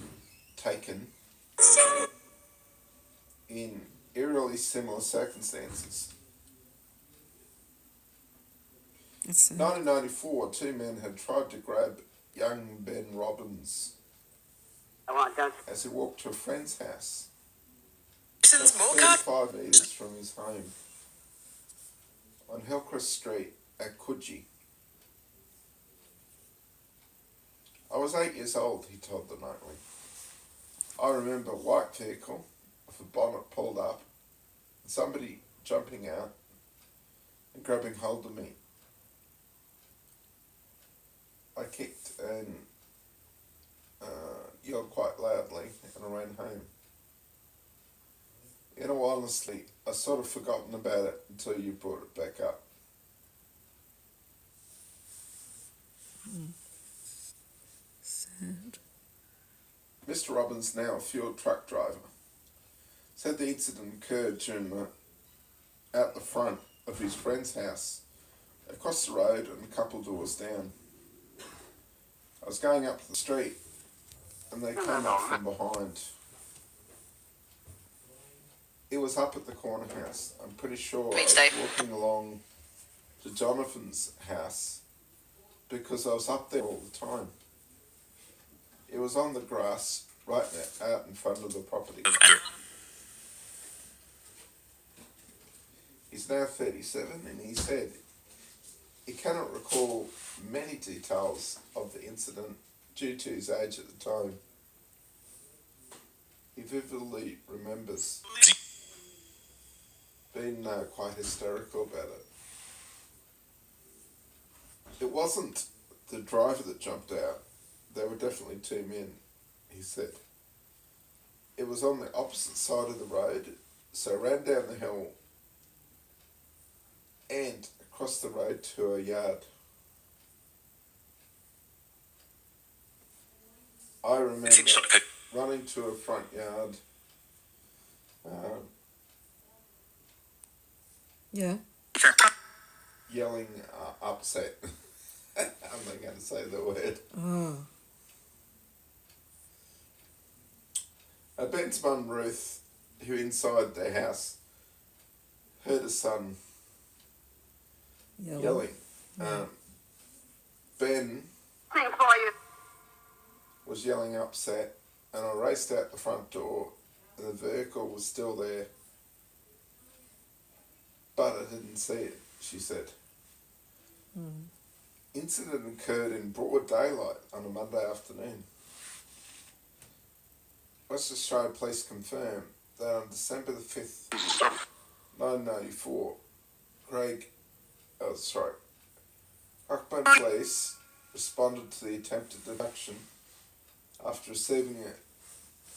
Speaker 2: taken in eerily similar circumstances.
Speaker 1: That's
Speaker 2: 1994, 2 men had tried to grab young Ben Robbins as he walked to a friend's house, just 35 metres from his home, on Hillcrest Street at Coogee. I was 8 years old, he told the Nightly. I remember a white vehicle with a bonnet pulled up, and somebody jumping out and grabbing hold of me. I kicked and yelled quite loudly and I ran home. In all honesty, I sort of forgotten about it until you brought it back up.
Speaker 1: sad.
Speaker 2: Mr. Robbins, now a fuel truck driver, said the incident occurred out the front of his friend's house, across the road and a couple doors down. I was going up the street and they came up from behind. It was up at the corner house. I'm pretty sure I was walking along to Jonathan's house because I was up there all the time. It was on the grass right out in front of the property. He's now 37 and he said he cannot recall many details of the incident due to his age at the time. He vividly remembers being quite hysterical about it. It wasn't the driver that jumped out. There were definitely two men, he said. It was on the opposite side of the road, so ran down the hill and across the road to a yard. I remember running to a front yard,
Speaker 1: Yeah.
Speaker 2: yelling upset. I'm not going to say the word.
Speaker 1: Oh.
Speaker 2: Ben's mum Ruth, who inside their house heard a son yelling. Ben
Speaker 4: Sing for you.
Speaker 2: was yelling upset, and I raced out the front door, and the vehicle was still there, but I didn't see it, she said. Incident occurred in broad daylight on a Monday afternoon. West Australia Police confirmed that on December the 5th, 1994, Rockburn Police responded to the attempted abduction after receiving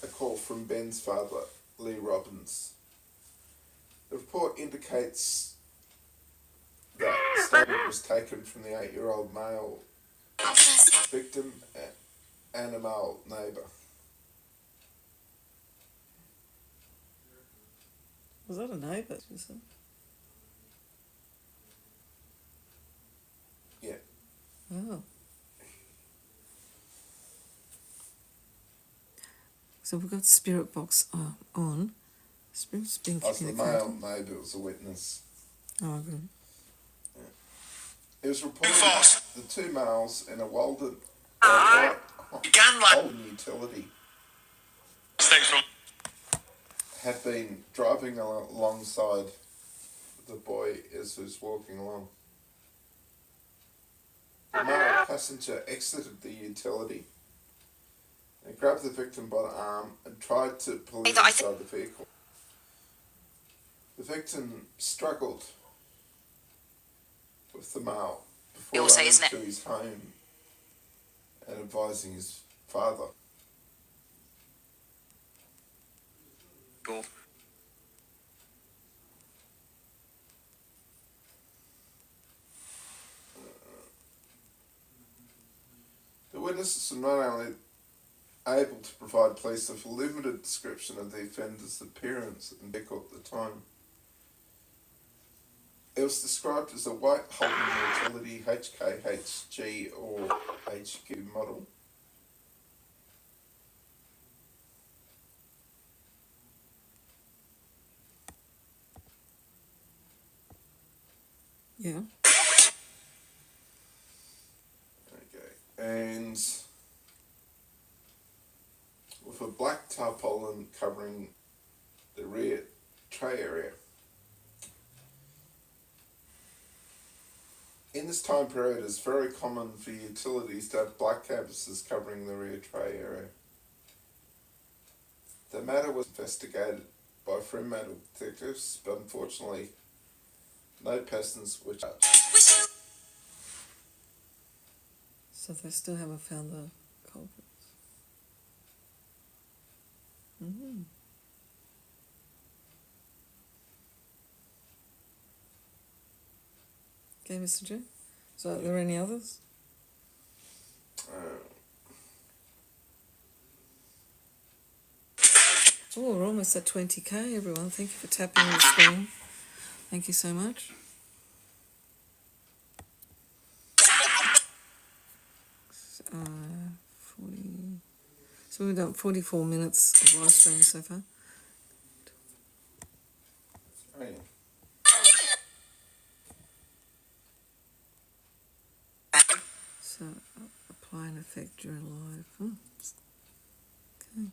Speaker 2: a call from Ben's father, Lee Robbins. The report indicates that the statement was taken from the 8-year-old male victim and a male neighbour.
Speaker 1: Was that a neighbour, you said?
Speaker 2: Yeah.
Speaker 1: Oh. So we've got Spirit Box on. Spirit's been
Speaker 2: As the
Speaker 1: communicating.
Speaker 2: male neighbour was a witness.
Speaker 1: Oh, good.
Speaker 2: It was reported
Speaker 3: Fast.
Speaker 2: the two males in a Walden
Speaker 3: Began like
Speaker 2: Holden utility
Speaker 3: mistakes from
Speaker 2: had been driving alongside the boy as he was walking along. The male passenger exited the utility and grabbed the victim by the arm and tried to pull him inside the vehicle. The victim struggled with the male before
Speaker 5: Also,
Speaker 2: running
Speaker 5: isn't it?
Speaker 2: to his home and advising his father.
Speaker 3: Cool.
Speaker 2: The witnesses were not only able to provide police with a limited description of the offender's appearance and vehicle at the time. It was described as a white Holden utility HKHG or HQ model.
Speaker 1: Yeah.
Speaker 2: Okay, and with a black tarpaulin covering the rear tray area. In this time period, it's very common for utilities to have black canvases covering the rear tray area. The matter was investigated by Fremantle detectives, but unfortunately, no persons were charged.
Speaker 1: So they still haven't found the culprits. Mm. Okay, Mr. J. So are there any others? Oh, we're almost at 20k, everyone. Thank you for tapping the screen. Thank you so much. Uh, 40. So we've done 44 minutes of live stream so far.
Speaker 2: Oh, yeah.
Speaker 1: So apply an effect during live. Oh. Okay.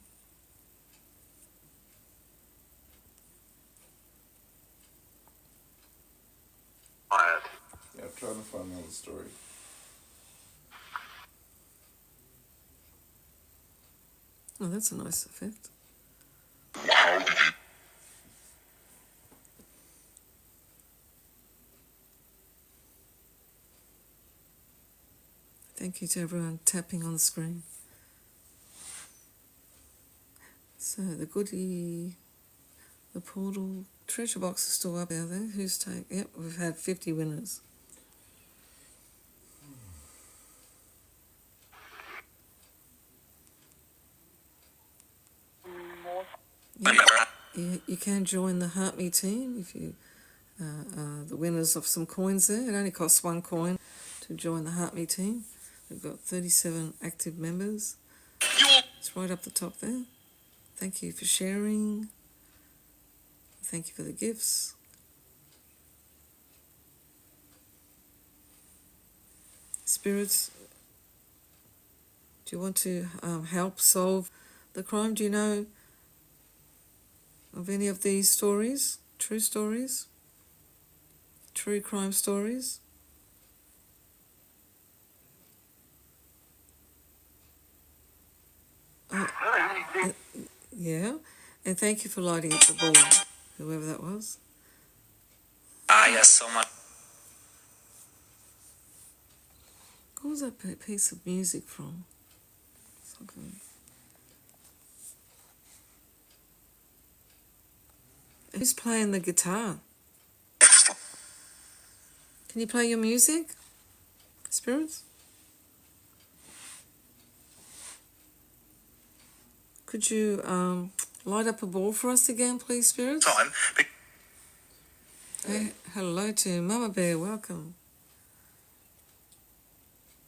Speaker 2: Yeah, I'm trying to find another story.
Speaker 1: Oh, that's a nice effect. Thank you to everyone tapping on the screen. So the portal treasure box is still up there. Who's take? Yep, we've had 50 winners. You can join the Heart Me team if you are the winners of some coins there. It only costs 1 coin to join the Heart Me team. We've got 37 active members. It's right up the top there. Thank you for sharing. Thank you for the gifts. Spirits, do you want to help solve the crime? Do you know of any of these stories? True stories? True crime stories? Yeah. And thank you for lighting up the ball, whoever that was.
Speaker 3: Yes, so much.
Speaker 1: What was that piece of music from? So good. Who's playing the guitar? Can you play your music, Spirits? Could you light up a ball for us again, please, Spirits?
Speaker 3: Time.
Speaker 1: Hey, hello to Mama Bear, welcome.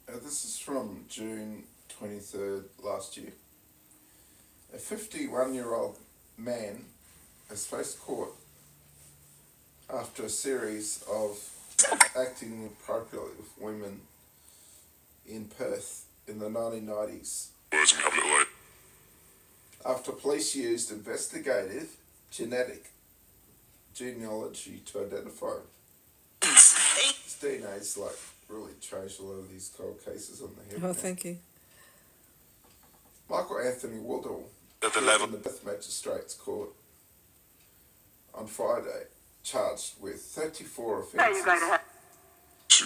Speaker 2: This is from June 23rd last year. A 51-year-old man has faced court after a series of acting inappropriately with women in Perth in the 1990s. After police used investigative genetic genealogy to identify him. His DNA's like really changed a lot of these cold cases on the head.
Speaker 1: Oh, thank you.
Speaker 2: Michael Anthony Woodall
Speaker 3: At the
Speaker 2: was
Speaker 3: level.
Speaker 2: in the Perth Magistrates Court on Friday, charged with 34 offences,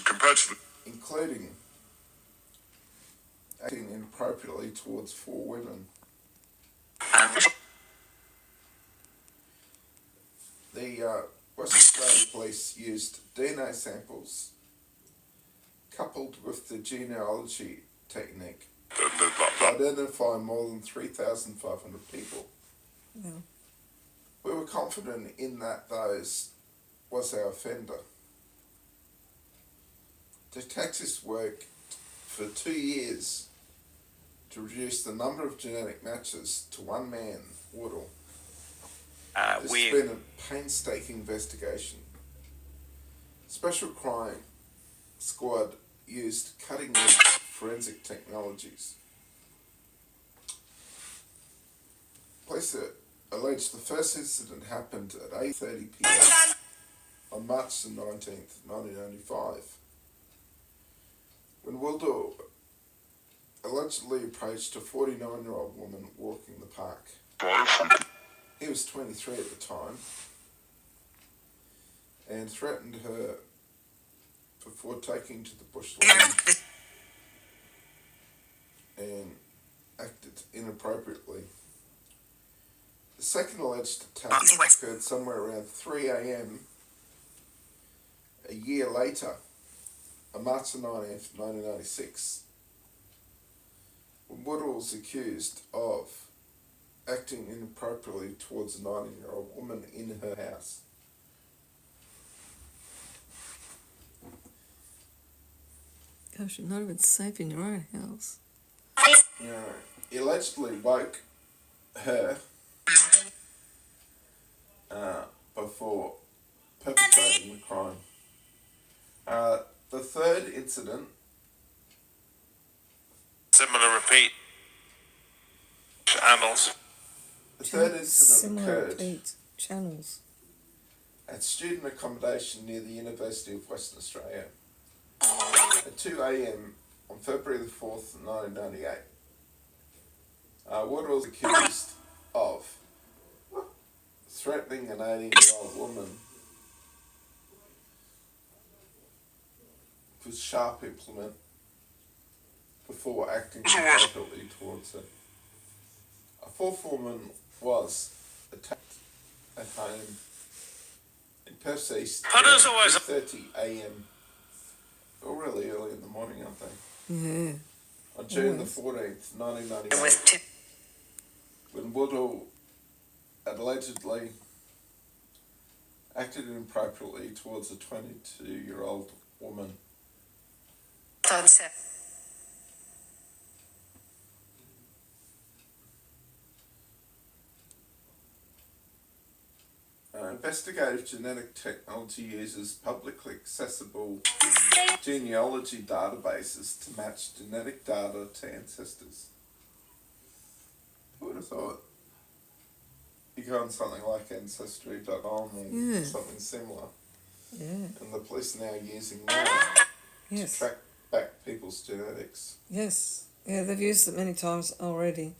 Speaker 3: Compared to the
Speaker 2: including acting inappropriately towards 4 women. The West Australian Police used DNA samples coupled with the genealogy technique to identify more than 3,500 people.
Speaker 1: Yeah.
Speaker 2: We were confident in that those was our offender. Detectives worked for 2 years to reduce the number of genetic matches to one man, Woodall. This has been a painstaking investigation. Special crime squad used cutting-edge forensic technologies. Police allege the first incident happened at 8:30 p.m. on March the 19th, 1995, when Woodall allegedly approached a 49-year-old woman walking the park. He was 23 at the time and threatened her before taking to the bushland and acted inappropriately. The second alleged attack occurred somewhere around 3 a.m. a year later, on March the 19th, 1996, when Woodall was accused of acting inappropriately towards a 19-year-old woman in her house.
Speaker 1: Gosh, you're not even safe in your own house.
Speaker 2: He allegedly woke her before perpetrating the crime. The third incident,
Speaker 3: similar repeat channels.
Speaker 2: the third incident
Speaker 1: Similar
Speaker 2: occurred
Speaker 1: repeat channels.
Speaker 2: at student accommodation near the University of Western Australia at 2 a.m. on February the 4th, 1998. Woodall was accused of threatening an 18-year-old woman with a sharp implement before acting inappropriately towards her. A fourth woman was attacked at home in Perth East
Speaker 3: But
Speaker 2: around
Speaker 3: as always-
Speaker 2: 2:30 a.m. All really early in the morning, aren't they?
Speaker 1: Yeah.
Speaker 2: On June the
Speaker 1: Always.
Speaker 2: 14th, 1998,
Speaker 5: With two.
Speaker 2: when Woodall allegedly acted inappropriately towards a 22-year-old woman.
Speaker 5: Sunset.
Speaker 2: Investigative genetic technology uses publicly accessible genealogy databases to match genetic data to ancestors. Who would have thought? You go on something like Ancestry.com or
Speaker 1: Yeah.
Speaker 2: something similar,
Speaker 1: Yeah.
Speaker 2: and the police are now using that to
Speaker 1: Yes.
Speaker 2: track back people's genetics.
Speaker 1: Yes. Yeah, they've used it many times already.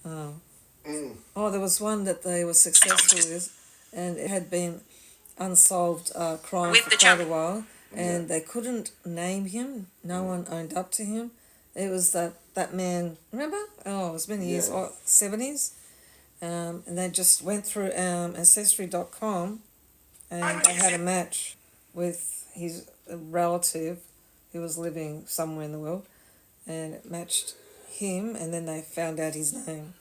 Speaker 1: Oh,
Speaker 2: Mm.
Speaker 1: there was one that they were successful with, and it had been unsolved crime
Speaker 5: With
Speaker 1: for
Speaker 5: the
Speaker 1: quite a
Speaker 5: jump.
Speaker 1: while, and
Speaker 2: Yeah.
Speaker 1: they couldn't name him. No one owned up to him. It was that man. Remember? Oh, it was many years,
Speaker 2: Yeah.
Speaker 1: 70s. And they just went through Ancestry.com, and they had a match with his relative who was living somewhere in the world, and it matched him, and then they found out his name.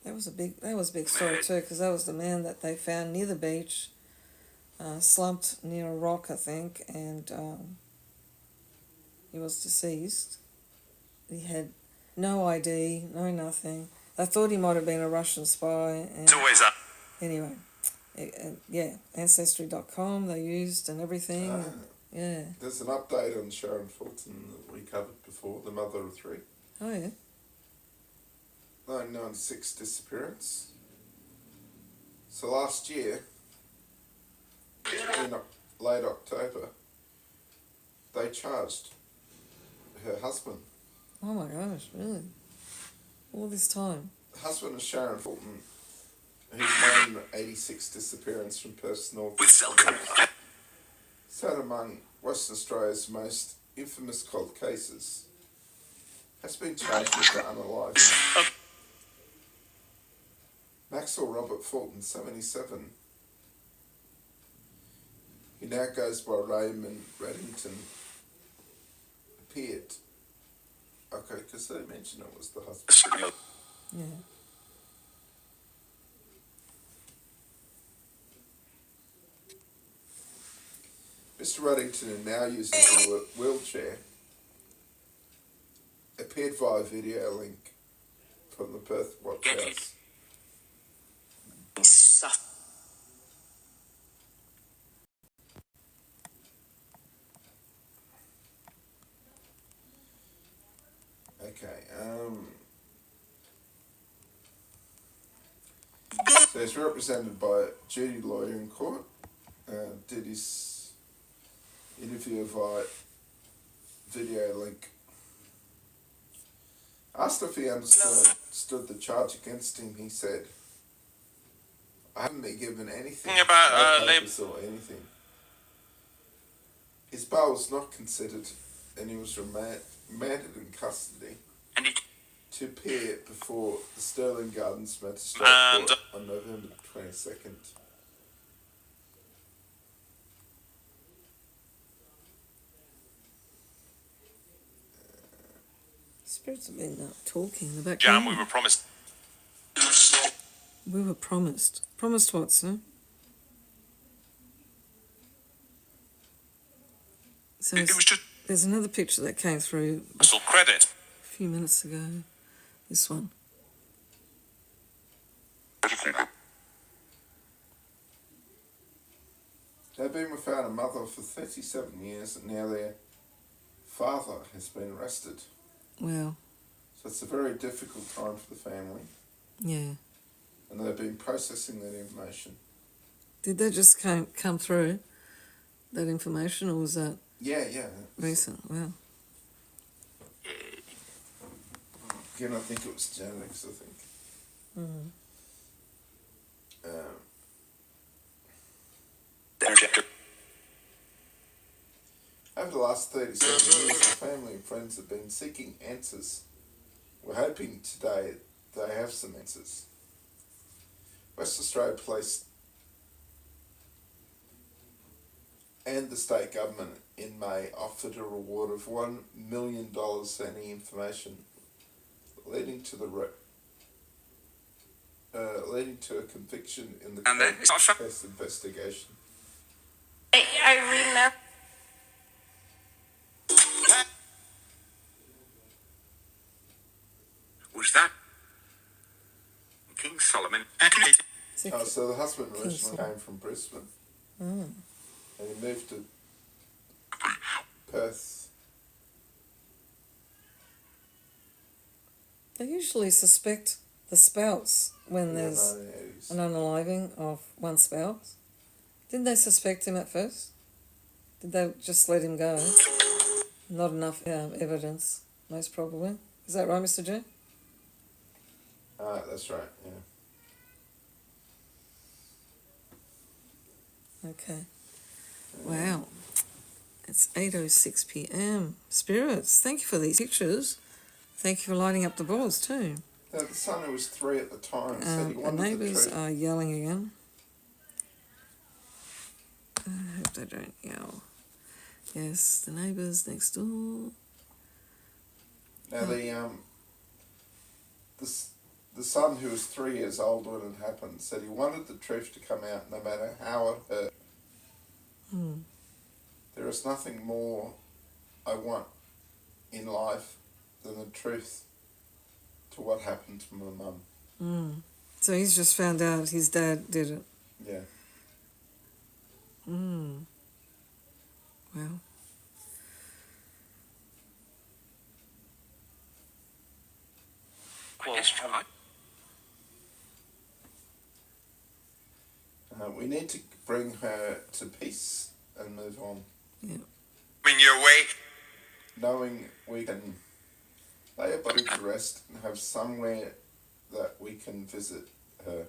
Speaker 1: That was a big story too, because that was the man that they found near the beach, slumped near a rock, I think, and he was deceased. He had no ID, no nothing. They thought he might have been a Russian spy. And
Speaker 3: It's always that.
Speaker 1: anyway, yeah, Ancestry.com they used and everything.
Speaker 2: Ah,
Speaker 1: Yeah.
Speaker 2: there's an update on Sharon Fulton that we covered before, the mother of three.
Speaker 1: Oh yeah.
Speaker 2: 1996 disappearance. So last year, in late October, they charged her husband.
Speaker 1: Oh my gosh, really? All this time.
Speaker 2: The husband of Sharon Fulton, who's known 86 disappearance from Perth's north.
Speaker 3: With cell camera.
Speaker 2: Sat among Western Australia's most infamous cold cases, has been charged with the unaliving. Maxwell Robert Fulton, 77. He now goes by Raymond Reddington. Appeared. Okay, because they mentioned it was the husband.
Speaker 1: Yeah.
Speaker 2: Mr. Reddington now uses a wheelchair. Appeared via video link from the Perth Watch House. Okay, so he's represented by a duty lawyer in court. Did his interview via video link. Asked if he understood the charge against him, he said, "I haven't been given anything
Speaker 3: About,
Speaker 2: no papers or anything." His bail was not considered, and he was remanded in custody
Speaker 3: And he
Speaker 2: to appear before the Stirling Gardens Magistrate
Speaker 3: And-
Speaker 2: Court on November 22nd.
Speaker 1: Spirits have been talking in the
Speaker 3: Jam,
Speaker 1: background.
Speaker 3: we were promised.
Speaker 1: We were promised. Promised what, sir? So
Speaker 3: It was just
Speaker 1: there's another picture that came through
Speaker 3: full credit.
Speaker 1: a few minutes ago. This one.
Speaker 2: They've been without a mother for 37 years, and now their father has been arrested.
Speaker 1: Well,
Speaker 2: So it's a very difficult time for the family,
Speaker 1: yeah.
Speaker 2: and they've been processing that information.
Speaker 1: Did that just come through, that information, or was that
Speaker 2: Yeah.
Speaker 1: recent? Wow.
Speaker 2: Again, I think it was genetics, I think.
Speaker 1: Mm.
Speaker 2: Over the last 37 years, the family and friends have been seeking answers. We're hoping today they have some answers. West Australia Police and the state government in May offered a reward of $1 million for any information leading to a conviction in the case investigation.
Speaker 5: I remember.
Speaker 3: Was that King Solomon?
Speaker 2: So the husband originally came from Brisbane and he moved to Perth.
Speaker 1: They usually suspect the spouse when there's an unaliving of one spouse. Didn't they suspect him at first? Did they just let him go? Not enough evidence, most probably. Is that right, Mr. J?
Speaker 2: That's right, yeah.
Speaker 1: Okay. Wow. It's 8:06 p.m. Spirits, thank you for these pictures. Thank you for lighting up the balls too.
Speaker 2: Now, the son, who was 3 at the time, said he
Speaker 1: The
Speaker 2: wanted
Speaker 1: neighbours
Speaker 2: the truth.
Speaker 1: are yelling again. I hope they don't yell. Yes, the neighbours next door.
Speaker 2: Now, the son, who was 3 years old when it happened, said he wanted the truth to come out no matter how it hurt. There is nothing more I want in life than the truth to what happened to my mum.
Speaker 1: So he's just found out his dad did it.
Speaker 2: Yeah.
Speaker 1: Well.
Speaker 2: We need to bring her to peace and move on,
Speaker 1: Yeah.
Speaker 3: In your way.
Speaker 2: knowing we can lay her body to rest and have somewhere that we can visit her.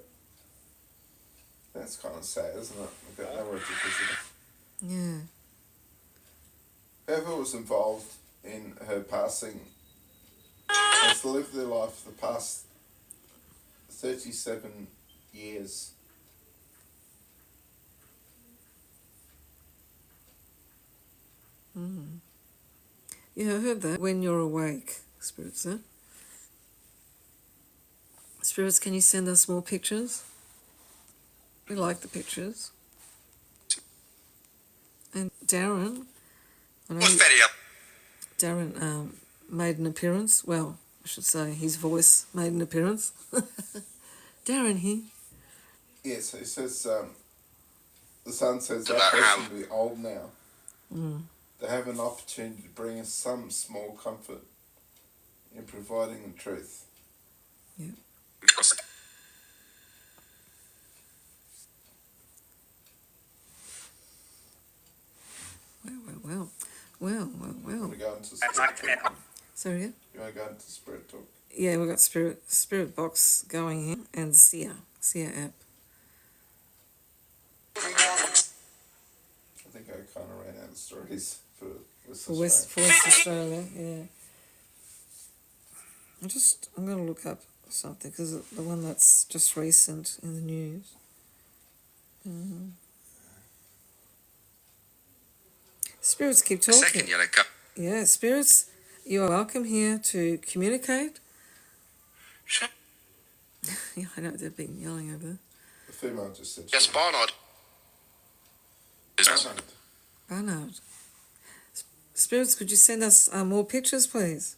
Speaker 2: That's kind of sad, isn't it? We've got nowhere to visit her.
Speaker 1: Yeah.
Speaker 2: Whoever was involved in her passing has lived their life for the past 37 years.
Speaker 1: Yeah, I heard that. When you're awake, spirits, huh? Spirits, can you send us more pictures? We like the pictures. And Darren, I know Darren made an appearance. Well, I should say his voice made an appearance. Darren here.
Speaker 2: Yes, he says, the son says that person will be old now. They have an opportunity to bring us some small comfort in providing the truth.
Speaker 1: Yeah. Well.
Speaker 2: You want to go into spirit talk?
Speaker 1: Sorry, yeah?
Speaker 2: You want to go into spirit talk?
Speaker 1: Yeah, we've got Spirit Box going here and Seer app.
Speaker 2: I think I kind of ran out of stories for
Speaker 1: West Australia, yeah. I'm going to look up something because the one that's just recent in the news. Spirits keep talking.
Speaker 3: Second yellow cup.
Speaker 1: Yeah, spirits, you are welcome here to communicate. Yeah, I know they've been yelling over there.
Speaker 2: The female just said...
Speaker 3: Yes, Barnard.
Speaker 1: Barnard. Spirits, could you send us more pictures, please?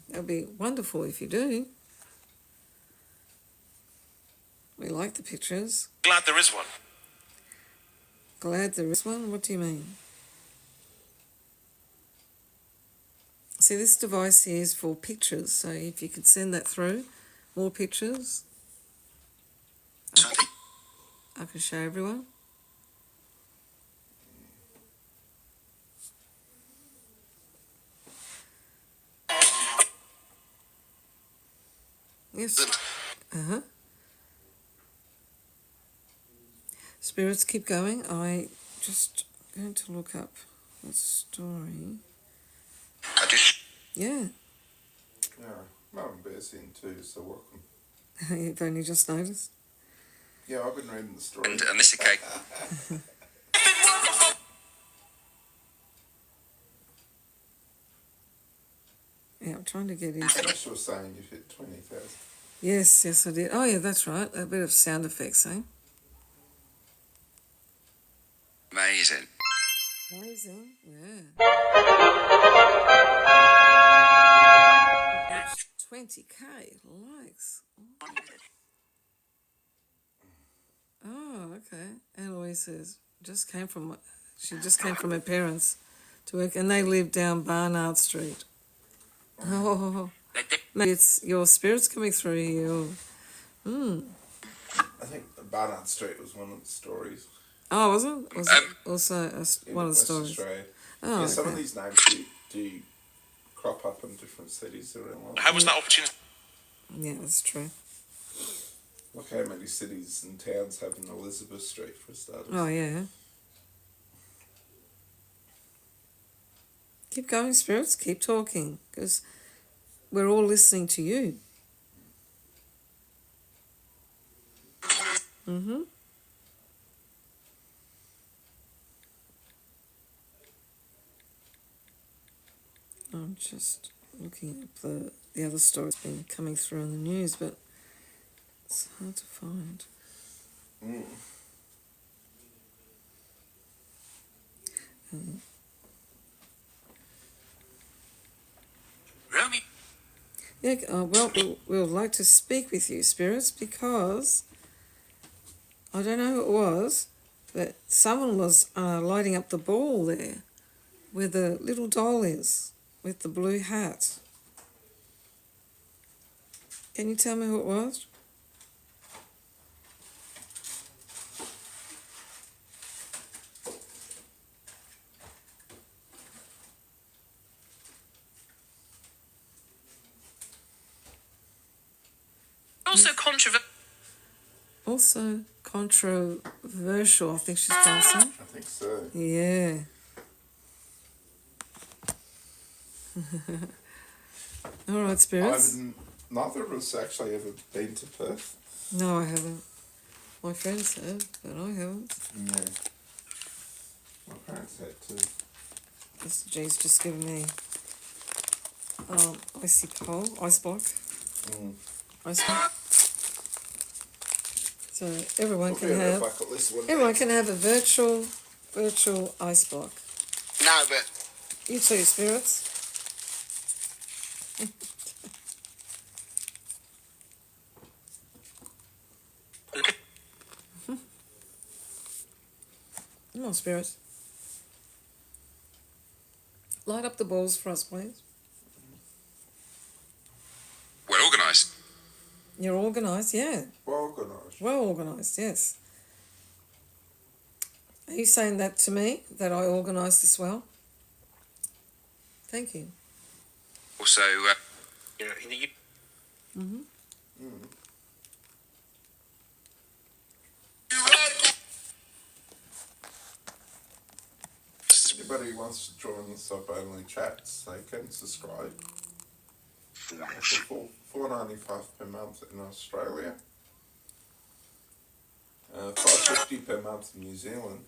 Speaker 1: That would be wonderful if you do. We like the pictures.
Speaker 3: Glad there is one.
Speaker 1: Glad there is one? What do you mean? See, this device here is for pictures, so if you could send that through, more pictures, I can show everyone. Yes. Spirits, keep going. I just going to look up the story.
Speaker 3: I just
Speaker 1: Yeah,
Speaker 2: Yeah, Mum and Bear's in too, so welcome.
Speaker 1: you've only just noticed.
Speaker 2: Yeah, I've been reading the story.
Speaker 3: and on this occasion.
Speaker 1: Yeah, I'm trying to get into.
Speaker 2: Ash was saying you've hit 20,000.
Speaker 1: Yes, I did. Oh, yeah, that's right. A bit of sound effects, eh?
Speaker 3: Amazing.
Speaker 1: Amazing. Yeah. 20k likes. Oh, okay. Eloise says she just came from her parents to work, and they live down Barnard Street. Oh, maybe it's your spirits coming through you.
Speaker 2: I think Barnard Street was one of the stories
Speaker 1: Oh, was it? Was it also
Speaker 2: in
Speaker 1: one of the
Speaker 2: West
Speaker 1: stories?
Speaker 2: Australia.
Speaker 1: Oh,
Speaker 2: Yeah, some of
Speaker 1: okay.
Speaker 2: these names do crop up in different cities around the world.
Speaker 3: How was that opportunity?
Speaker 1: Yeah, that's true.
Speaker 2: Look how many cities and towns have an Elizabeth Street for starters.
Speaker 1: Oh, yeah. Keep going, spirits. Keep talking, because we're all listening to you. Mm-hmm. I'm just looking at the other stories been coming through on the news, but it's hard to find.
Speaker 3: Romy.
Speaker 1: Yeah, well, we would like to speak with you, spirits, because I don't know who it was, but someone was lighting up the ball there where the little doll is with the blue hat. Can you tell me who it was?
Speaker 3: Also controversial.
Speaker 1: Also controversial, I think she's trying to say.
Speaker 2: I think so.
Speaker 1: Yeah. All right, spirits.
Speaker 2: Neither of us actually ever been to Perth.
Speaker 1: No, I haven't. My friends have, but I haven't.
Speaker 2: Yeah. My parents had too.
Speaker 1: Mr. G's just given me icy cold, ice block. Ice block. So everyone can have a virtual ice block.
Speaker 3: No, but
Speaker 1: You too, spirits. Come on, spirits. Light up the balls for us, please.
Speaker 3: we're organised.
Speaker 1: You're organised, yeah.
Speaker 2: Organised.
Speaker 1: Well organised, yes. Are you saying that to me, that I organise this well? Thank you.
Speaker 3: Also, in the
Speaker 2: Anybody who wants to join the sub-only chats, they can subscribe. For $4.95 per month in Australia. $5.50 per month in New Zealand.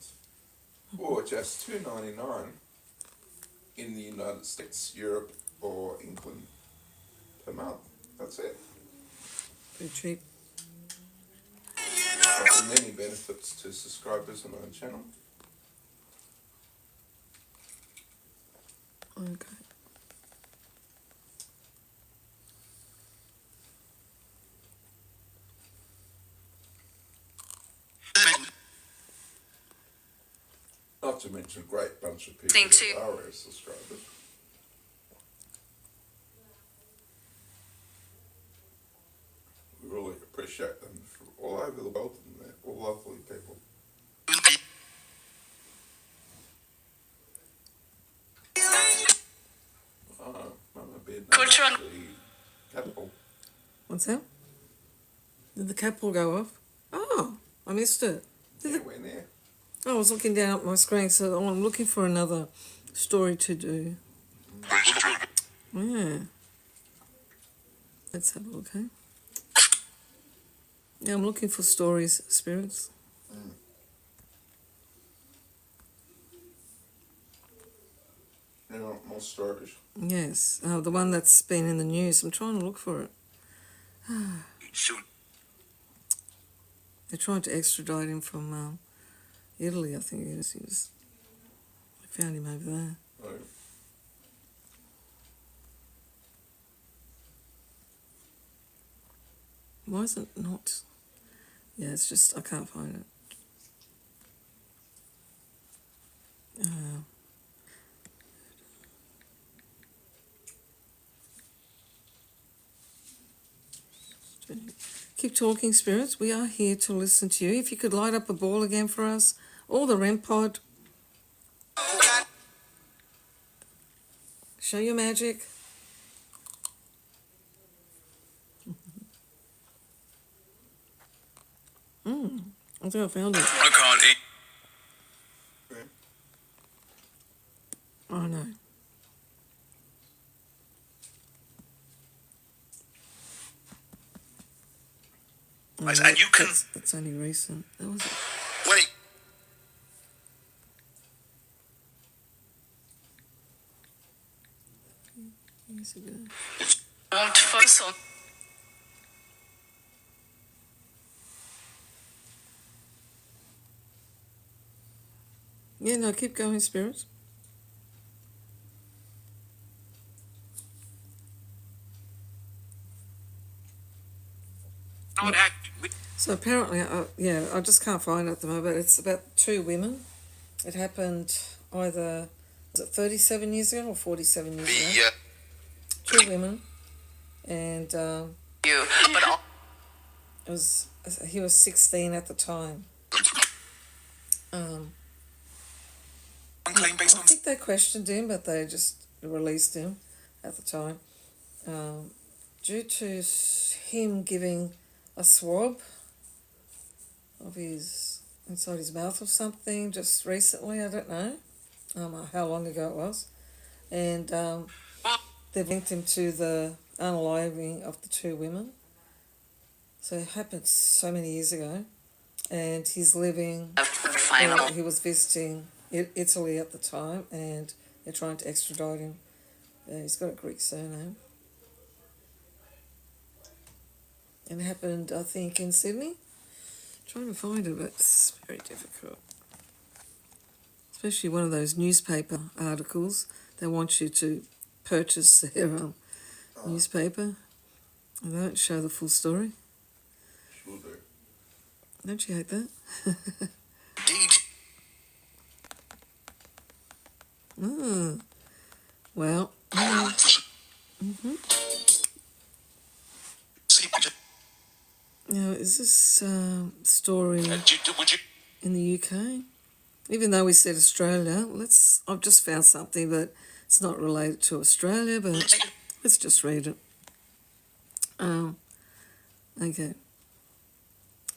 Speaker 2: Or just $2.99 in the United States, Europe or England per month. That's it.
Speaker 1: Pretty cheap.
Speaker 2: Offering many benefits to subscribers on our channel.
Speaker 1: Okay.
Speaker 2: Not to mention a great bunch of people
Speaker 5: Thing too.
Speaker 2: that are our subscribers. We really appreciate them from all over the world, and they're all lovely people. Mama Bed
Speaker 5: Culture on-
Speaker 2: the catapult.
Speaker 1: What's that? Did the catapult go off? Oh, I missed it.
Speaker 2: Yeah, when
Speaker 1: I was looking down at my screen, so I'm looking for another story to do. Yeah. Let's have a look, eh? Yeah, I'm looking for stories, spirits.
Speaker 2: You want more stories?
Speaker 1: Yes, the one that's been in the news. I'm trying to look for it. They're trying to extradite him from Italy, I think it is. I found him over there.
Speaker 2: Oh.
Speaker 1: Why is it not? Yeah, it's just, I can't find it. Keep talking, spirits. We are here to listen to you. If you could light up a ball again for us, or the REM pod. Show your magic. I think I found it.
Speaker 3: I can't eat.
Speaker 1: Oh, no. Oh,
Speaker 3: And you can.
Speaker 1: That's only recent. That was it.
Speaker 3: Wait.
Speaker 1: Years ago.
Speaker 5: Won't focus on.
Speaker 1: Yeah, no, keep going, spirits. So apparently, I just can't find it at the moment. It's about two women. It happened either, was it 37 years ago or 47 years ago? Two women. And
Speaker 5: You, but all.
Speaker 1: he was 16 at the time.
Speaker 3: Unclaimed based
Speaker 1: I
Speaker 3: on.
Speaker 1: think they questioned him, but they just released him at the time. Due to him giving a swab of his inside his mouth or something just recently, I don't know how long ago it was, and they've linked him to the unaliving of the two women. So it happened so many years ago, and he's living.
Speaker 5: Final.
Speaker 1: He was visiting Italy at the time, and they're trying to extradite him. He's got a Greek surname. And it happened, I think, in Sydney. Trying to find it, but it's very difficult. Especially one of those newspaper articles. They want you to purchase their newspaper. And they don't show the full story.
Speaker 2: Sure do.
Speaker 1: Don't you hate that?
Speaker 3: Indeed.
Speaker 1: Well. Now, is this story in the UK? Even though we said Australia, I've just found something that it's not related to Australia, but let's just read it. Okay.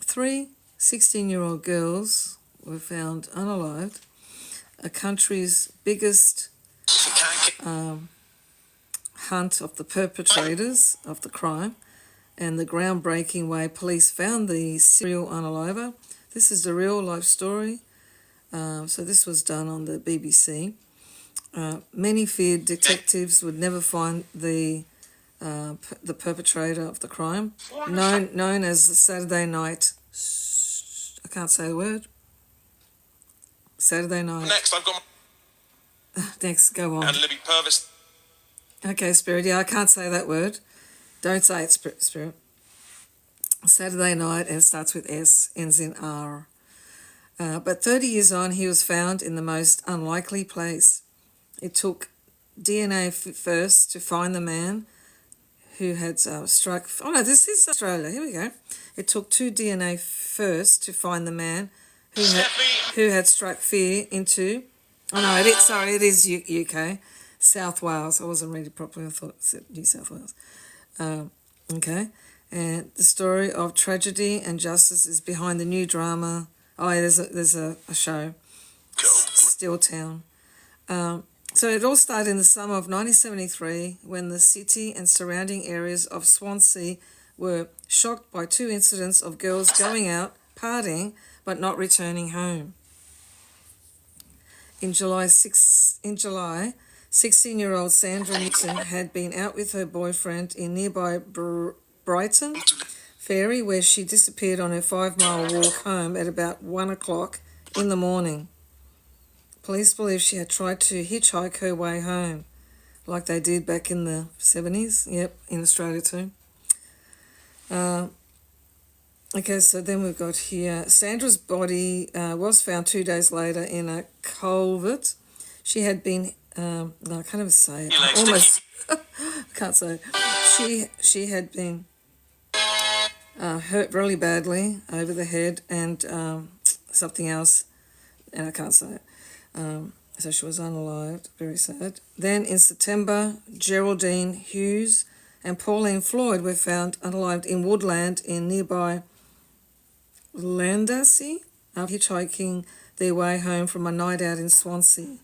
Speaker 1: 3 16-year-old girls were found unalived. A country's biggest hunt of the perpetrators of the crime, and the groundbreaking way police found the serial unaliver. This is the real life story. So this was done on the BBC. Many feared detectives would never find the perpetrator of the crime, known as Saturday night. I can't say the word. Saturday night.
Speaker 3: Next, I've got.
Speaker 1: Next, go on.
Speaker 3: And Libby Purvis.
Speaker 1: Okay, Spirit. Yeah, I can't say that word. Don't say it, Spirit. Saturday night, and it starts with S, ends in R. But 30 years on, he was found in the most unlikely place. It took DNA first to find the man who had struck... Oh, no, this is Australia. Here we go. It took 2 DNA first to find the man who had struck fear into... Oh, no, it is UK. South Wales. I wasn't reading properly. I thought it said New South Wales. Okay. And the story of tragedy and justice is behind the new drama Oh, yeah, there's a show, Steel Town. So it all started in the summer of 1973 when the city and surrounding areas of Swansea were shocked by two incidents of girls going out, partying, but not returning home. In July, 16-year-old Sandra Newton had been out with her boyfriend in nearby Brighton Ferry, where she disappeared on her 5-mile walk home at about 1 o'clock in the morning. Police believe she had tried to hitchhike her way home, like they did back in the 70s, in Australia too. Okay, so then we've got here, Sandra's body was found 2 days later in a culvert. She had been, no, I can't even say it, almost, can't say it. She had been hurt really badly over the head and something else, and I can't say it. So she was unalived, very sad. Then in September, Geraldine Hughes and Pauline Floyd were found unalived in woodland in nearby Landassie after hitchhiking their way home from a night out in Swansea.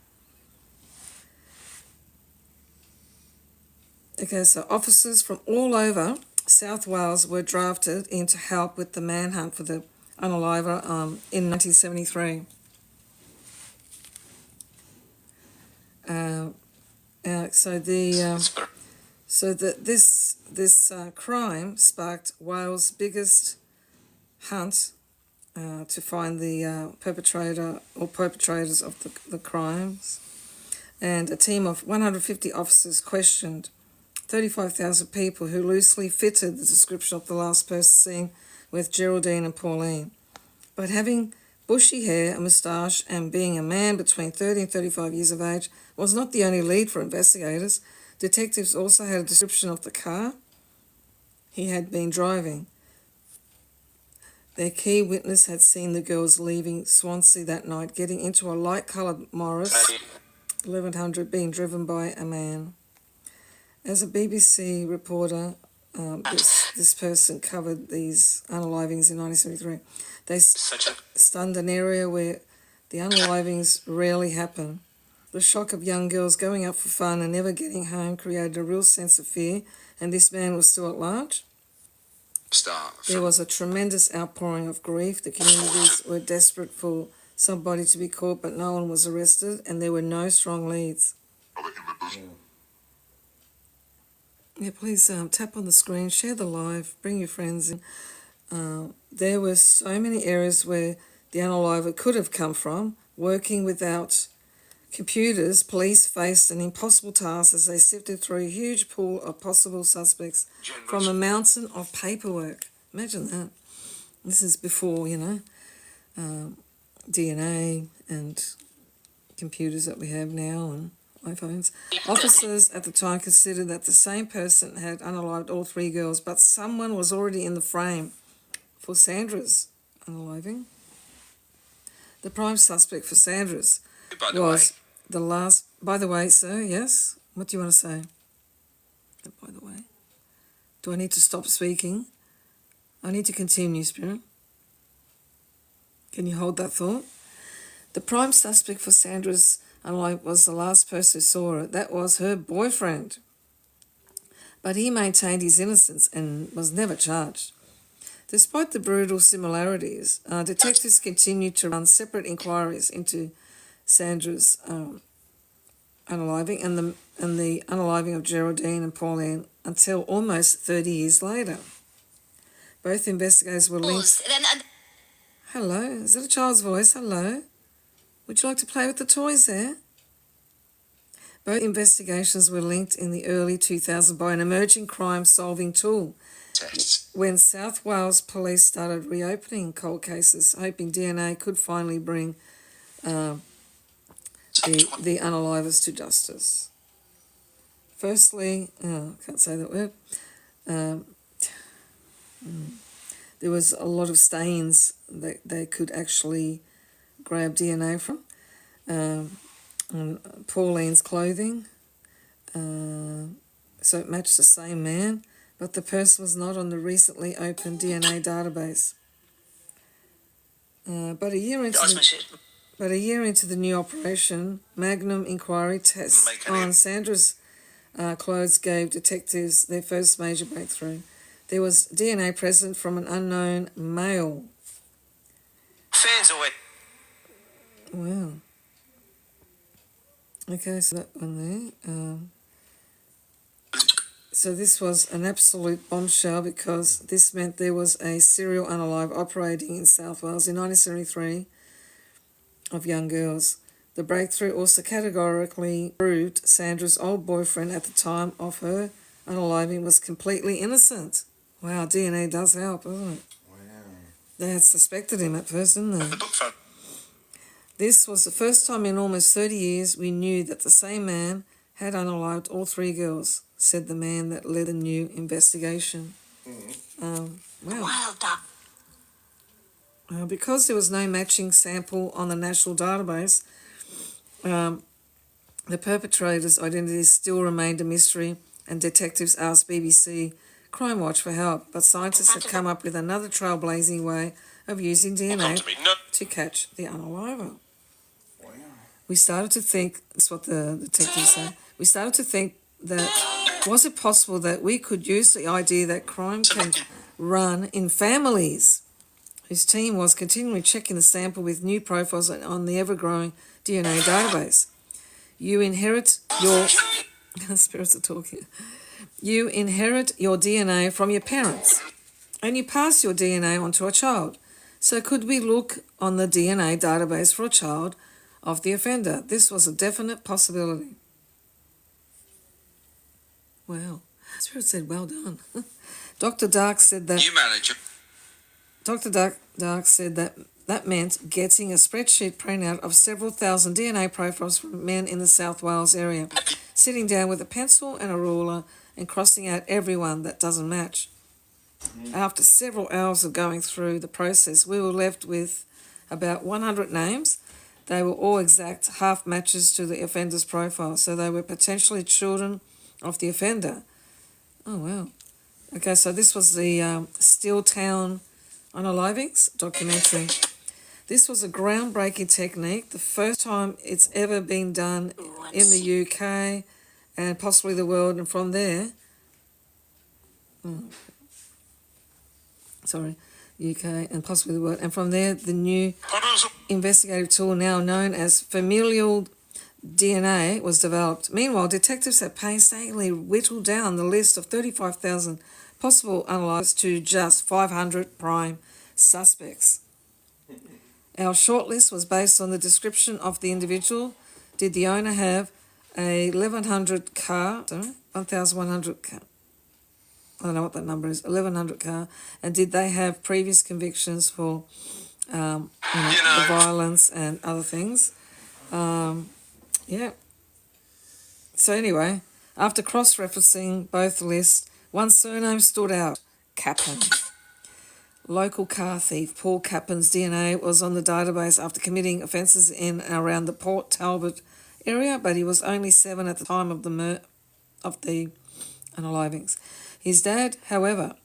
Speaker 1: Okay, so officers from all over South Wales were drafted in to help with the manhunt for the unaliver in 1973. This crime sparked Wales' biggest hunt to find the perpetrator or perpetrators of the crimes, and a team of 150 officers questioned 35,000 people who loosely fitted the description of the last person seen with Geraldine and Pauline. But having bushy hair, a moustache, and being a man between 30 and 35 years of age was not the only lead for investigators. Detectives also had a description of the car he had been driving. Their key witness had seen the girls leaving Swansea that night, getting into a light-coloured Morris 1100 being driven by a man. As a BBC reporter, this person covered these unalivings in 1973. They stunned an area where the unalivings rarely happen. The shock of young girls going out for fun and never getting home created a real sense of fear, and this man was still at large. There was a tremendous outpouring of grief. The communities were desperate for somebody to be caught, but no one was arrested, and there were no strong leads. Yeah, please tap on the screen, share the live, bring your friends in. There were so many areas where the unaliver could have come from. Working without computers, police faced an impossible task as they sifted through a huge pool of possible suspects from a mountain of paperwork. Imagine that. This is before, DNA and computers that we have now and iPhones. Officers at the time considered that the same person had unalived all three girls, but someone was already in the frame for Sandra's unaliving. The prime suspect for Sandra's was the last... By the way, sir, yes? What do you want to say? By the way. Do I need to stop speaking? I need to continue, Spirit. Can you hold that thought? The prime suspect for Sandra's unaliving was the last person who saw her. That was her boyfriend. But he maintained his innocence and was never charged. Despite the brutal similarities, detectives continued to run separate inquiries into Sandra's unaliving and the unaliving of Geraldine and Pauline until almost 30 years later. Both investigators were linked... Hello, is that a child's voice? Hello? Would you like to play with the toys there? Both investigations were linked in the early 2000s by an emerging crime-solving tool. When South Wales police started reopening cold cases, hoping DNA could finally bring the unalivers to justice. Firstly, I can't say that word, there was a lot of stains that they could actually grab DNA from. On Pauline's clothing, so it matched the same man, but the person was not on the recently opened DNA database. But a year into the new operation, Magnum inquiry tests on Sandra's clothes gave detectives their first major breakthrough. There was DNA present from an unknown male.
Speaker 3: Fans away.
Speaker 1: Wow. Okay, so that one there. So this was an absolute bombshell because this meant there was a serial unalive operating in South Wales in 1973 of young girls. The breakthrough also categorically proved Sandra's old boyfriend at the time of her unaliving was completely innocent. Wow, DNA does help, doesn't it?
Speaker 2: Wow.
Speaker 1: They had suspected him at first, didn't they?
Speaker 3: The book front.
Speaker 1: This was the first time in almost 30 years we knew that the same man had unalived all three girls, said the man that led the new investigation. Wow. Because there was no matching sample on the national database, the perpetrator's identity still remained a mystery, and detectives asked BBC Crime Watch for help, but scientists had come up with another trailblazing way of using DNA to catch the unaliver.
Speaker 2: Wow.
Speaker 1: We started to think, that's what the detectives say, we started to think that, was it possible that we could use the idea that crime can run in families? Whose team was continually checking the sample with new profiles on the ever-growing DNA database. You inherit your... spirits are talking. You inherit your DNA from your parents, and you pass your DNA on to a child. So could we look on the DNA database for a child of the offender? This was a definite possibility. Wow. Spirit said, well done. Dr. Dark said that...
Speaker 3: You manage it.
Speaker 1: Dr. Dark said that meant getting a spreadsheet printout of several thousand DNA profiles from men in the South Wales area, sitting down with a pencil and a ruler and crossing out everyone that doesn't match. After several hours of going through the process, we were left with about 100 names. They were all exact half matches to the offender's profile, so they were potentially children of the offender. Oh, wow. Okay, so this was the Steel Town Unalivings documentary. This was a groundbreaking technique, the first time it's ever been done in the UK and possibly the world, and from there, UK and possibly the world, and from there the new investigative tool now known as familial DNA was developed. Meanwhile, detectives have painstakingly whittled down the list of 35,000 possible unalivers to just 500 prime suspects. Our shortlist was based on the description of the individual. Did the owner have a 1100 car, 1100 car, I don't know what that number is, 1100 car, and did they have previous convictions for the violence and other things? Yeah. So anyway, after cross-referencing both lists, one surname stood out, Caplan. Local car thief Paul Caplan's DNA was on the database after committing offences in and around the Port Talbot area, but he was only 7 at the time of the unalivings. His dad, however,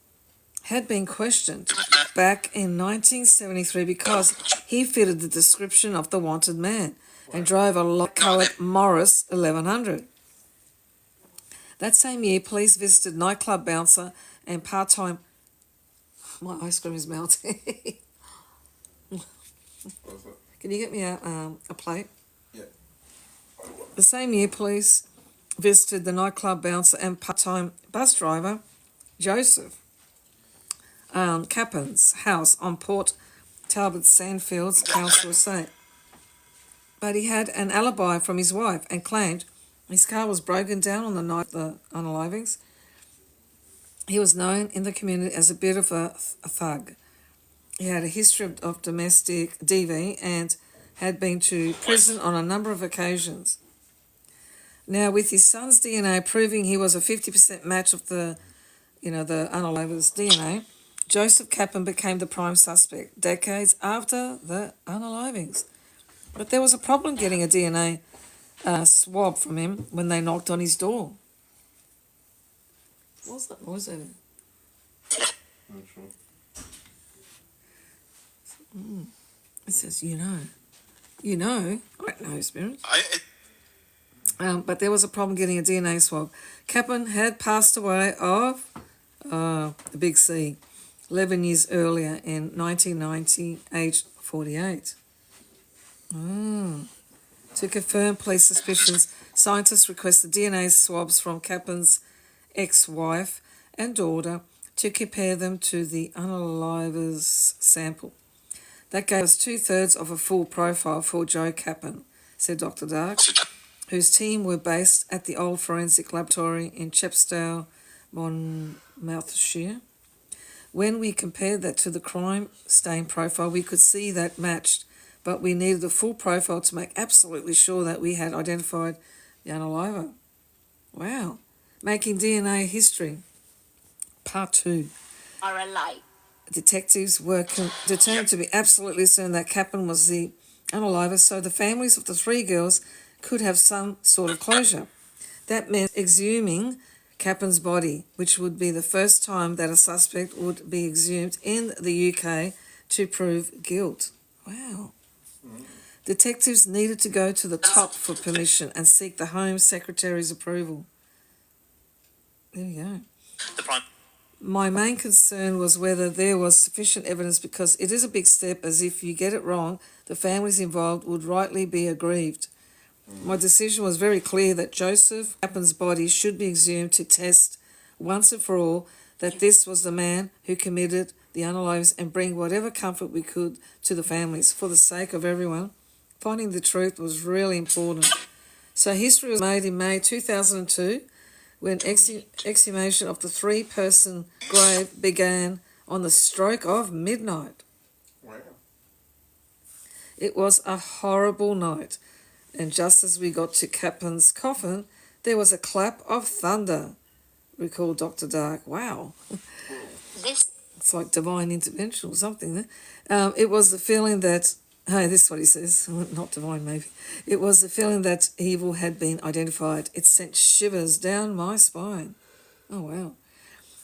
Speaker 1: had been questioned back in 1973 because he fitted the description of the wanted man and drove a light-coloured Morris 1100. That same year, police visited nightclub bouncer and part-time... My ice cream is melting. Can you get me a plate?
Speaker 2: Yeah.
Speaker 1: The same year, police visited the nightclub bouncer and part-time bus driver, Joseph Cappan's house on Port Talbot Sandfields Council Estate. But he had an alibi from his wife and claimed his car was broken down on the night of the unalivings. He was known in the community as a bit of a thug. He had a history of domestic DV and had been to prison on a number of occasions. Now, with his son's DNA proving he was a 50% match of the unaliver's DNA, Joseph Cappan became the prime suspect decades after the unalivings. But there was a problem getting a DNA swab from him when they knocked on his door. What's that noise over?
Speaker 2: Not sure.
Speaker 1: It says, you know. You know? I don't know, spirits. But there was a problem getting a DNA swab. Kaplan had passed away of the Big C 11 years earlier in 1990, aged 48. To confirm police suspicions, scientists requested DNA swabs from Kaplan's ex-wife and daughter to compare them to the unalived's sample. That gave us 2/3 of a full profile for Joe Kaplan, said Dr. Dark, whose team were based at the old forensic laboratory in Chepstow, Monmouthshire. When we compared that to the crime stain profile, we could see that matched, but we needed a full profile to make absolutely sure that we had identified the unaliver. Wow. Making DNA history. Part 2.
Speaker 5: Are alike.
Speaker 1: Detectives were determined to be absolutely certain that Kaplan was the unaliver, so the families of the 3 girls could have some sort of closure. That meant exhuming Kaplan's body, which would be the first time that a suspect would be exhumed in the UK to prove guilt. Wow. Detectives needed to go to the top for permission and seek the Home Secretary's approval. There you go. My main concern was whether there was sufficient evidence, because it is a big step, as if you get it wrong, the families involved would rightly be aggrieved. My decision was very clear that Joseph Kaplan's body should be exhumed to test once and for all that this was the man who committed the unalives, and bring whatever comfort we could to the families. For the sake of everyone, finding the truth was really important. So history was made in May 2002, when exhumation of the 3-person grave began on the stroke of midnight.
Speaker 2: Wow.
Speaker 1: It was a horrible night, and just as we got to Kaplan's coffin, there was a clap of thunder, recalled Dr. Dark. Wow. It's like divine intervention or something there. It was the feeling that, hey, this is what he says, not divine maybe. It was the feeling that evil had been identified. It sent shivers down my spine. Oh, wow.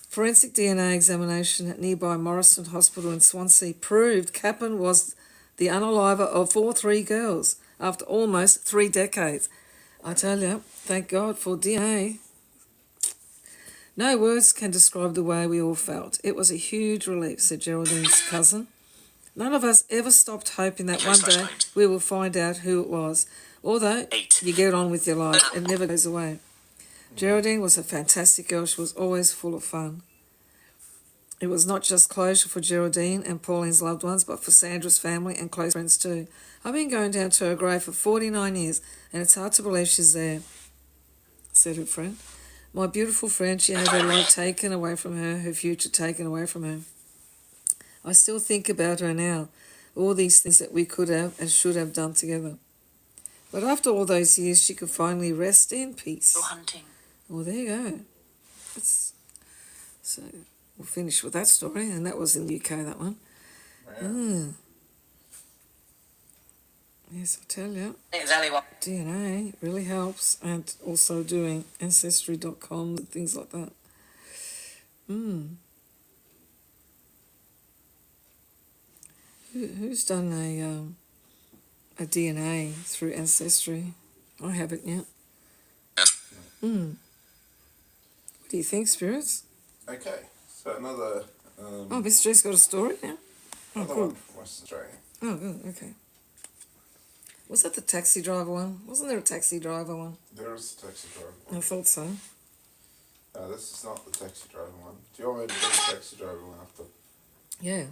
Speaker 1: Forensic DNA examination at nearby Morrison Hospital in Swansea proved Kaplan was the unaliver of all 3 girls after almost 3 decades. I tell you, thank God for DNA. No words can describe the way we all felt. It was a huge relief, said Geraldine's cousin. None of us ever stopped hoping that one day we will find out who it was. Although you get on with your life, it never goes away. Geraldine was a fantastic girl. She was always full of fun. It was not just closure for Geraldine and Pauline's loved ones, but for Sandra's family and close friends too. I've been going down to her grave for 49 years, and it's hard to believe she's there, said her friend. My beautiful friend, she had her life taken away from her, her future taken away from her. I still think about her now, all these things that we could have and should have done together. But after all those years, she could finally rest in peace.
Speaker 5: Hunting.
Speaker 1: Well, there you go. So we'll finish with that story, and that was in the UK, that one.
Speaker 2: Wow.
Speaker 1: Yes, I'll tell you.
Speaker 5: Exactly what.
Speaker 1: DNA really helps, and also doing Ancestry.com and things like that. Who's done a DNA through Ancestry? I haven't yet. What do you think, spirits?
Speaker 2: Okay, so another
Speaker 1: Oh, Mr. J's got a story now? Oh,
Speaker 2: another
Speaker 1: cool.
Speaker 2: one from Western Australia.
Speaker 1: Oh, good, okay. Was that the taxi driver one? Wasn't there a taxi driver one?
Speaker 2: There is a taxi driver
Speaker 1: I
Speaker 2: one.
Speaker 1: thought so.
Speaker 2: This is not the taxi driver one. Do you want me to do the taxi driver one after?
Speaker 1: Yeah.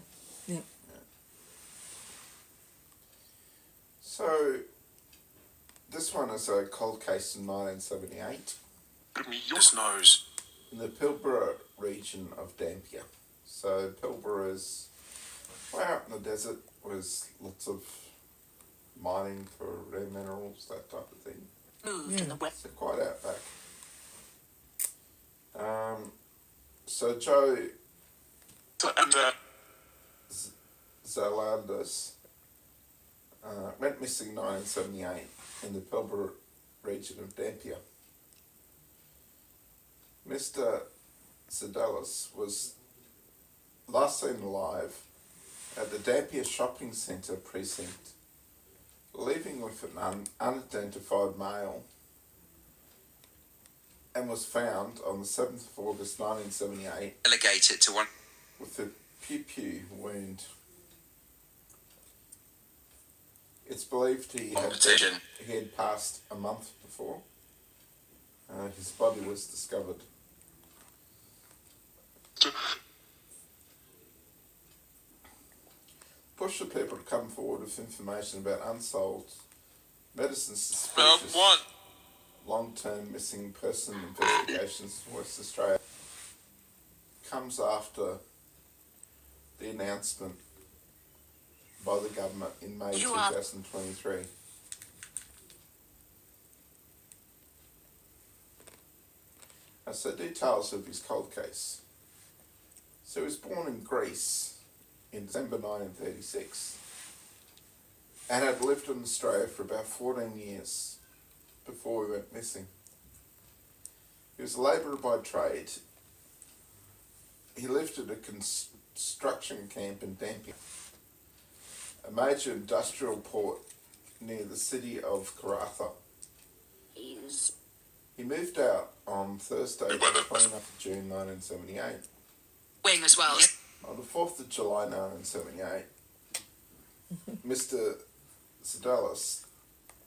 Speaker 2: So, this one is a cold case in 1978
Speaker 3: Give me your nose.
Speaker 2: in the Pilbara region of Dampier. So, Pilbara is way out in the desert with lots of mining for rare minerals, that type of thing.
Speaker 5: Moved in the west.
Speaker 2: So, quite out back. So, Joe
Speaker 3: And
Speaker 2: Zalandis went missing in 1978 in the Pilbara region of Dampier. Mr. Sedalis was last seen alive at the Dampier Shopping Centre precinct, leaving with an unidentified male, and was found on the 7th of August 1978
Speaker 3: Relegated to one.
Speaker 2: with a pew wound. It's believed he had passed a month before. His body was discovered. Push the people to come forward with information about unsolved medicine suspicious long-term missing person investigations in West Australia comes after the announcement by the government in May 2023. So details of his cold case. So he was born in Greece in December 1936 and had lived in Australia for about 14 years before he went missing. He was a labourer by trade. He lived at a construction camp in Dampier, a major industrial port near the city of Karratha. He moved out on Thursday, the 29th of June 1978.
Speaker 5: Wing as well.
Speaker 2: On the 4th of July 1978, Mr. Sedalis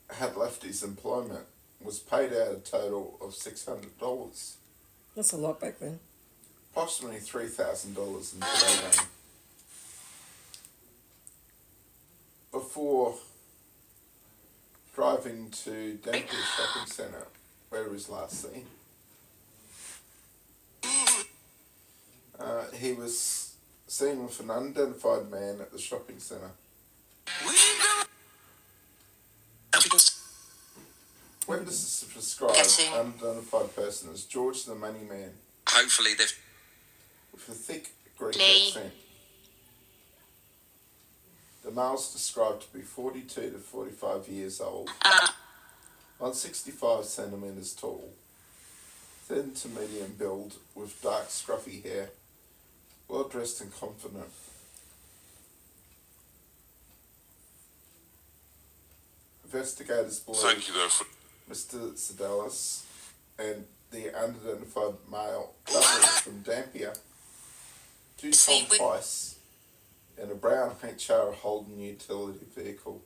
Speaker 2: had left his employment, was paid out a total of $600,
Speaker 1: That's a lot back then.
Speaker 2: approximately $3,000 in today's money, before driving to Dampier Shopping Centre, where he was last seen. He was seen with an unidentified man at the shopping centre. Witnesses have described an unidentified person as George the Money Man,
Speaker 3: Hopefully they've.
Speaker 2: with a thick Greek accent. The male's described to be 42 to 45 years old, 165 centimetres tall, thin to medium build, with dark scruffy hair, well dressed and confident. Investigators believe
Speaker 3: Thank you, though, for.
Speaker 2: Mr. Sedalis and the unidentified male travelled from Dampier to Tom Price in a brown HR Holden utility vehicle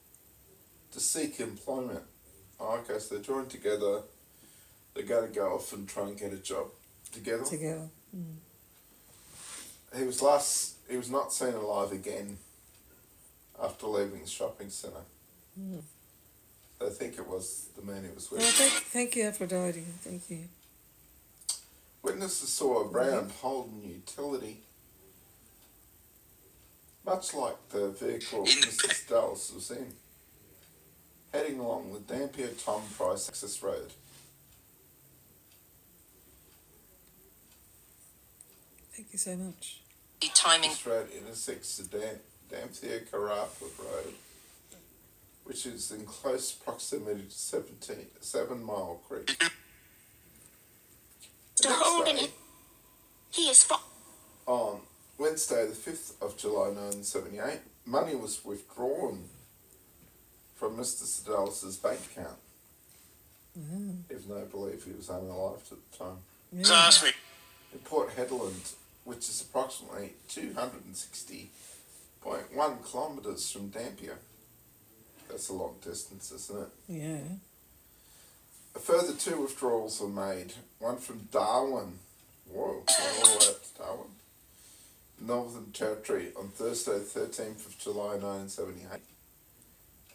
Speaker 2: to seek employment. Okay, so they're joined together. They're going to go off and try and get a job together. He was not seen alive again after leaving the shopping centre. I think it was the man he was with.
Speaker 1: Thank you, Aphrodite. Thank you.
Speaker 2: Witnesses saw a brown Holden utility, much like the vehicle Mr. Sedalis was in, heading along the Dampier Tom Price access road.
Speaker 1: Thank you so much.
Speaker 5: Timing.
Speaker 2: This road intersects the Dampier Karratha Road, which is in close proximity to 7 Mile Creek. The next day,
Speaker 5: He is
Speaker 2: on Wednesday, the 5th of July 1978, money was withdrawn from Mr. Sedalis' bank account, even though I believe he was unalive at the time.
Speaker 3: Ask me.
Speaker 2: In Port Hedland, which is approximately 260.1 kilometres from Dampier. That's a long distance, isn't it?
Speaker 1: Yeah.
Speaker 2: A further 2 withdrawals were made, one from Darwin, all the way up to Darwin, Northern Territory, on Thursday, 13th of July 1978,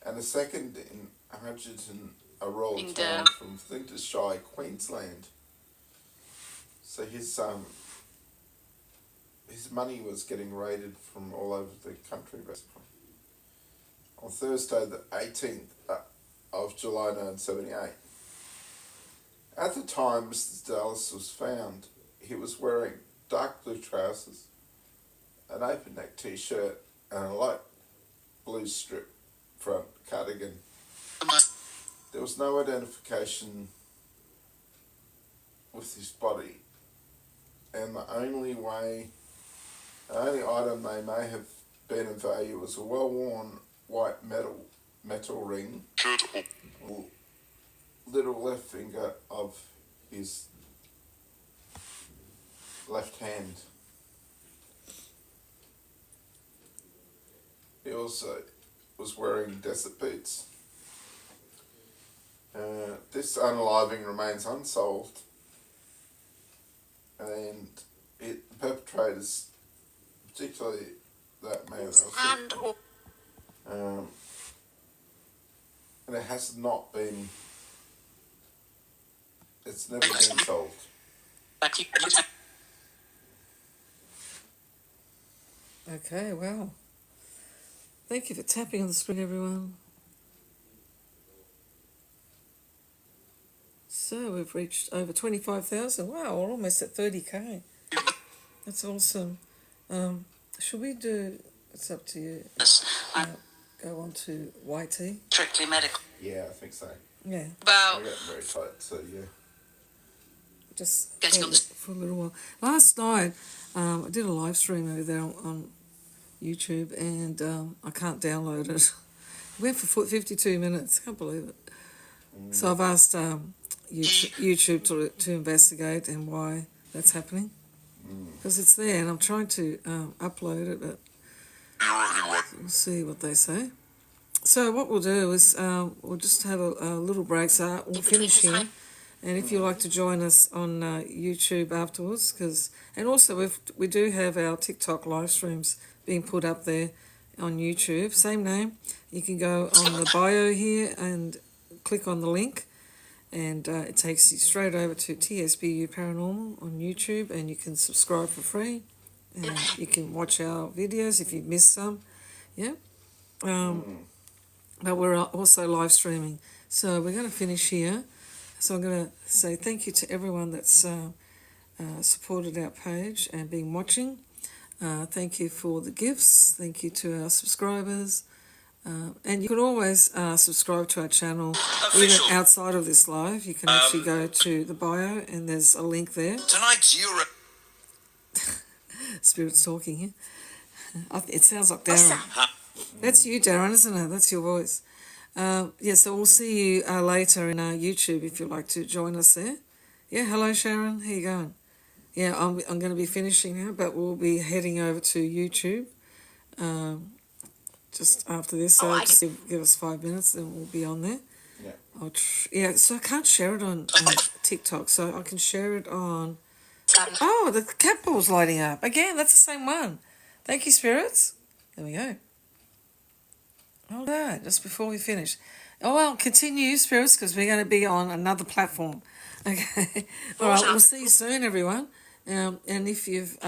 Speaker 2: and a second in Hudgerton, a rural town from Flintshire, Queensland. So his money was getting raided from all over the country, basically. On Thursday, the 18th of July 1978. At the time Mr. Dallas was found, he was wearing dark blue trousers, an open neck t-shirt, and a light blue strip front cardigan. There was no identification with his body, and the only item they may have been of value was a well-worn white metal ring, little left finger of his left hand. He also was wearing desert boots. This unaliving remains unsolved, and the perpetrators, particularly that man, and it has not been. It's never been solved.
Speaker 1: Okay, wow. Thank you for tapping on the screen, everyone. So we've reached over 25,000. Wow, we're almost at 30K. That's awesome. Should we do, it's up to you, go on to YT?
Speaker 5: Strictly medical.
Speaker 2: Yeah, I think so.
Speaker 1: Yeah,
Speaker 2: I
Speaker 5: About
Speaker 2: get very tight, so yeah.
Speaker 1: just
Speaker 5: Getting on the-
Speaker 1: for a little while. Last night, I did a live stream over there on YouTube, and I can't download it. It went for 52 minutes. Can't believe it. So I've asked YouTube to investigate and why that's happening, because it's there, and I'm trying to upload it, but we'll see what they say. So what we'll do is we'll just have a little break. So we'll finish here. And if you'd like to join us on YouTube afterwards, and also we do have our TikTok live streams being put up there on YouTube, same name. You can go on the bio here and click on the link, and it takes you straight over to TSBU Paranormal on YouTube, and you can subscribe for free, and you can watch our videos if you've missed some. Yeah. But we're also live streaming. So we're going to finish here. So I'm going to say thank you to everyone that's supported our page and been watching. Thank you for the gifts. Thank you to our subscribers. And you can always subscribe to our channel even outside of this live. You can actually go to the bio and there's a link there.
Speaker 3: Tonight's Euro.
Speaker 1: Spirit's talking here. It sounds like Darren. That's you, Darren, isn't it? That's your voice. So we'll see you later in YouTube if you'd like to join us there. Yeah, hello Sharon, how you going? Yeah, I'm going to be finishing now, but we'll be heading over to YouTube just after this. So just give us 5 minutes, then we'll be on there.
Speaker 2: Yeah.
Speaker 1: So I can't share it on TikTok, so I can share it on. Oh, the cat ball's lighting up again. That's the same one. Thank you, spirits. There we go. All right, just before we finish. Oh, well, continue, spirits, because we're going to be on another platform. Okay. All right, we'll see you soon, everyone. And if you've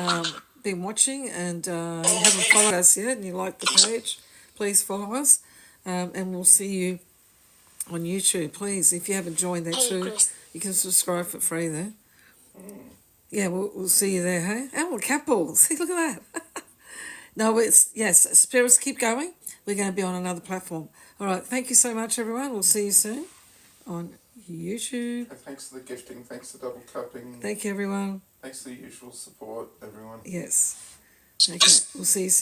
Speaker 1: been watching and you haven't followed us yet and you like the page, please follow us. And we'll see you on YouTube. Please, if you haven't joined that too, you can subscribe for free there. Yeah, we'll see you there, hey? Oh, cat balls. See, look at that. No, spirits, keep going. We're going to be on another platform. All right, thank you so much, everyone. We'll see you soon on YouTube.
Speaker 2: Thanks for the gifting. Thanks for double cupping.
Speaker 1: Thank you, everyone.
Speaker 2: Thanks for the usual support, everyone.
Speaker 1: Yes. Okay, we'll see you soon.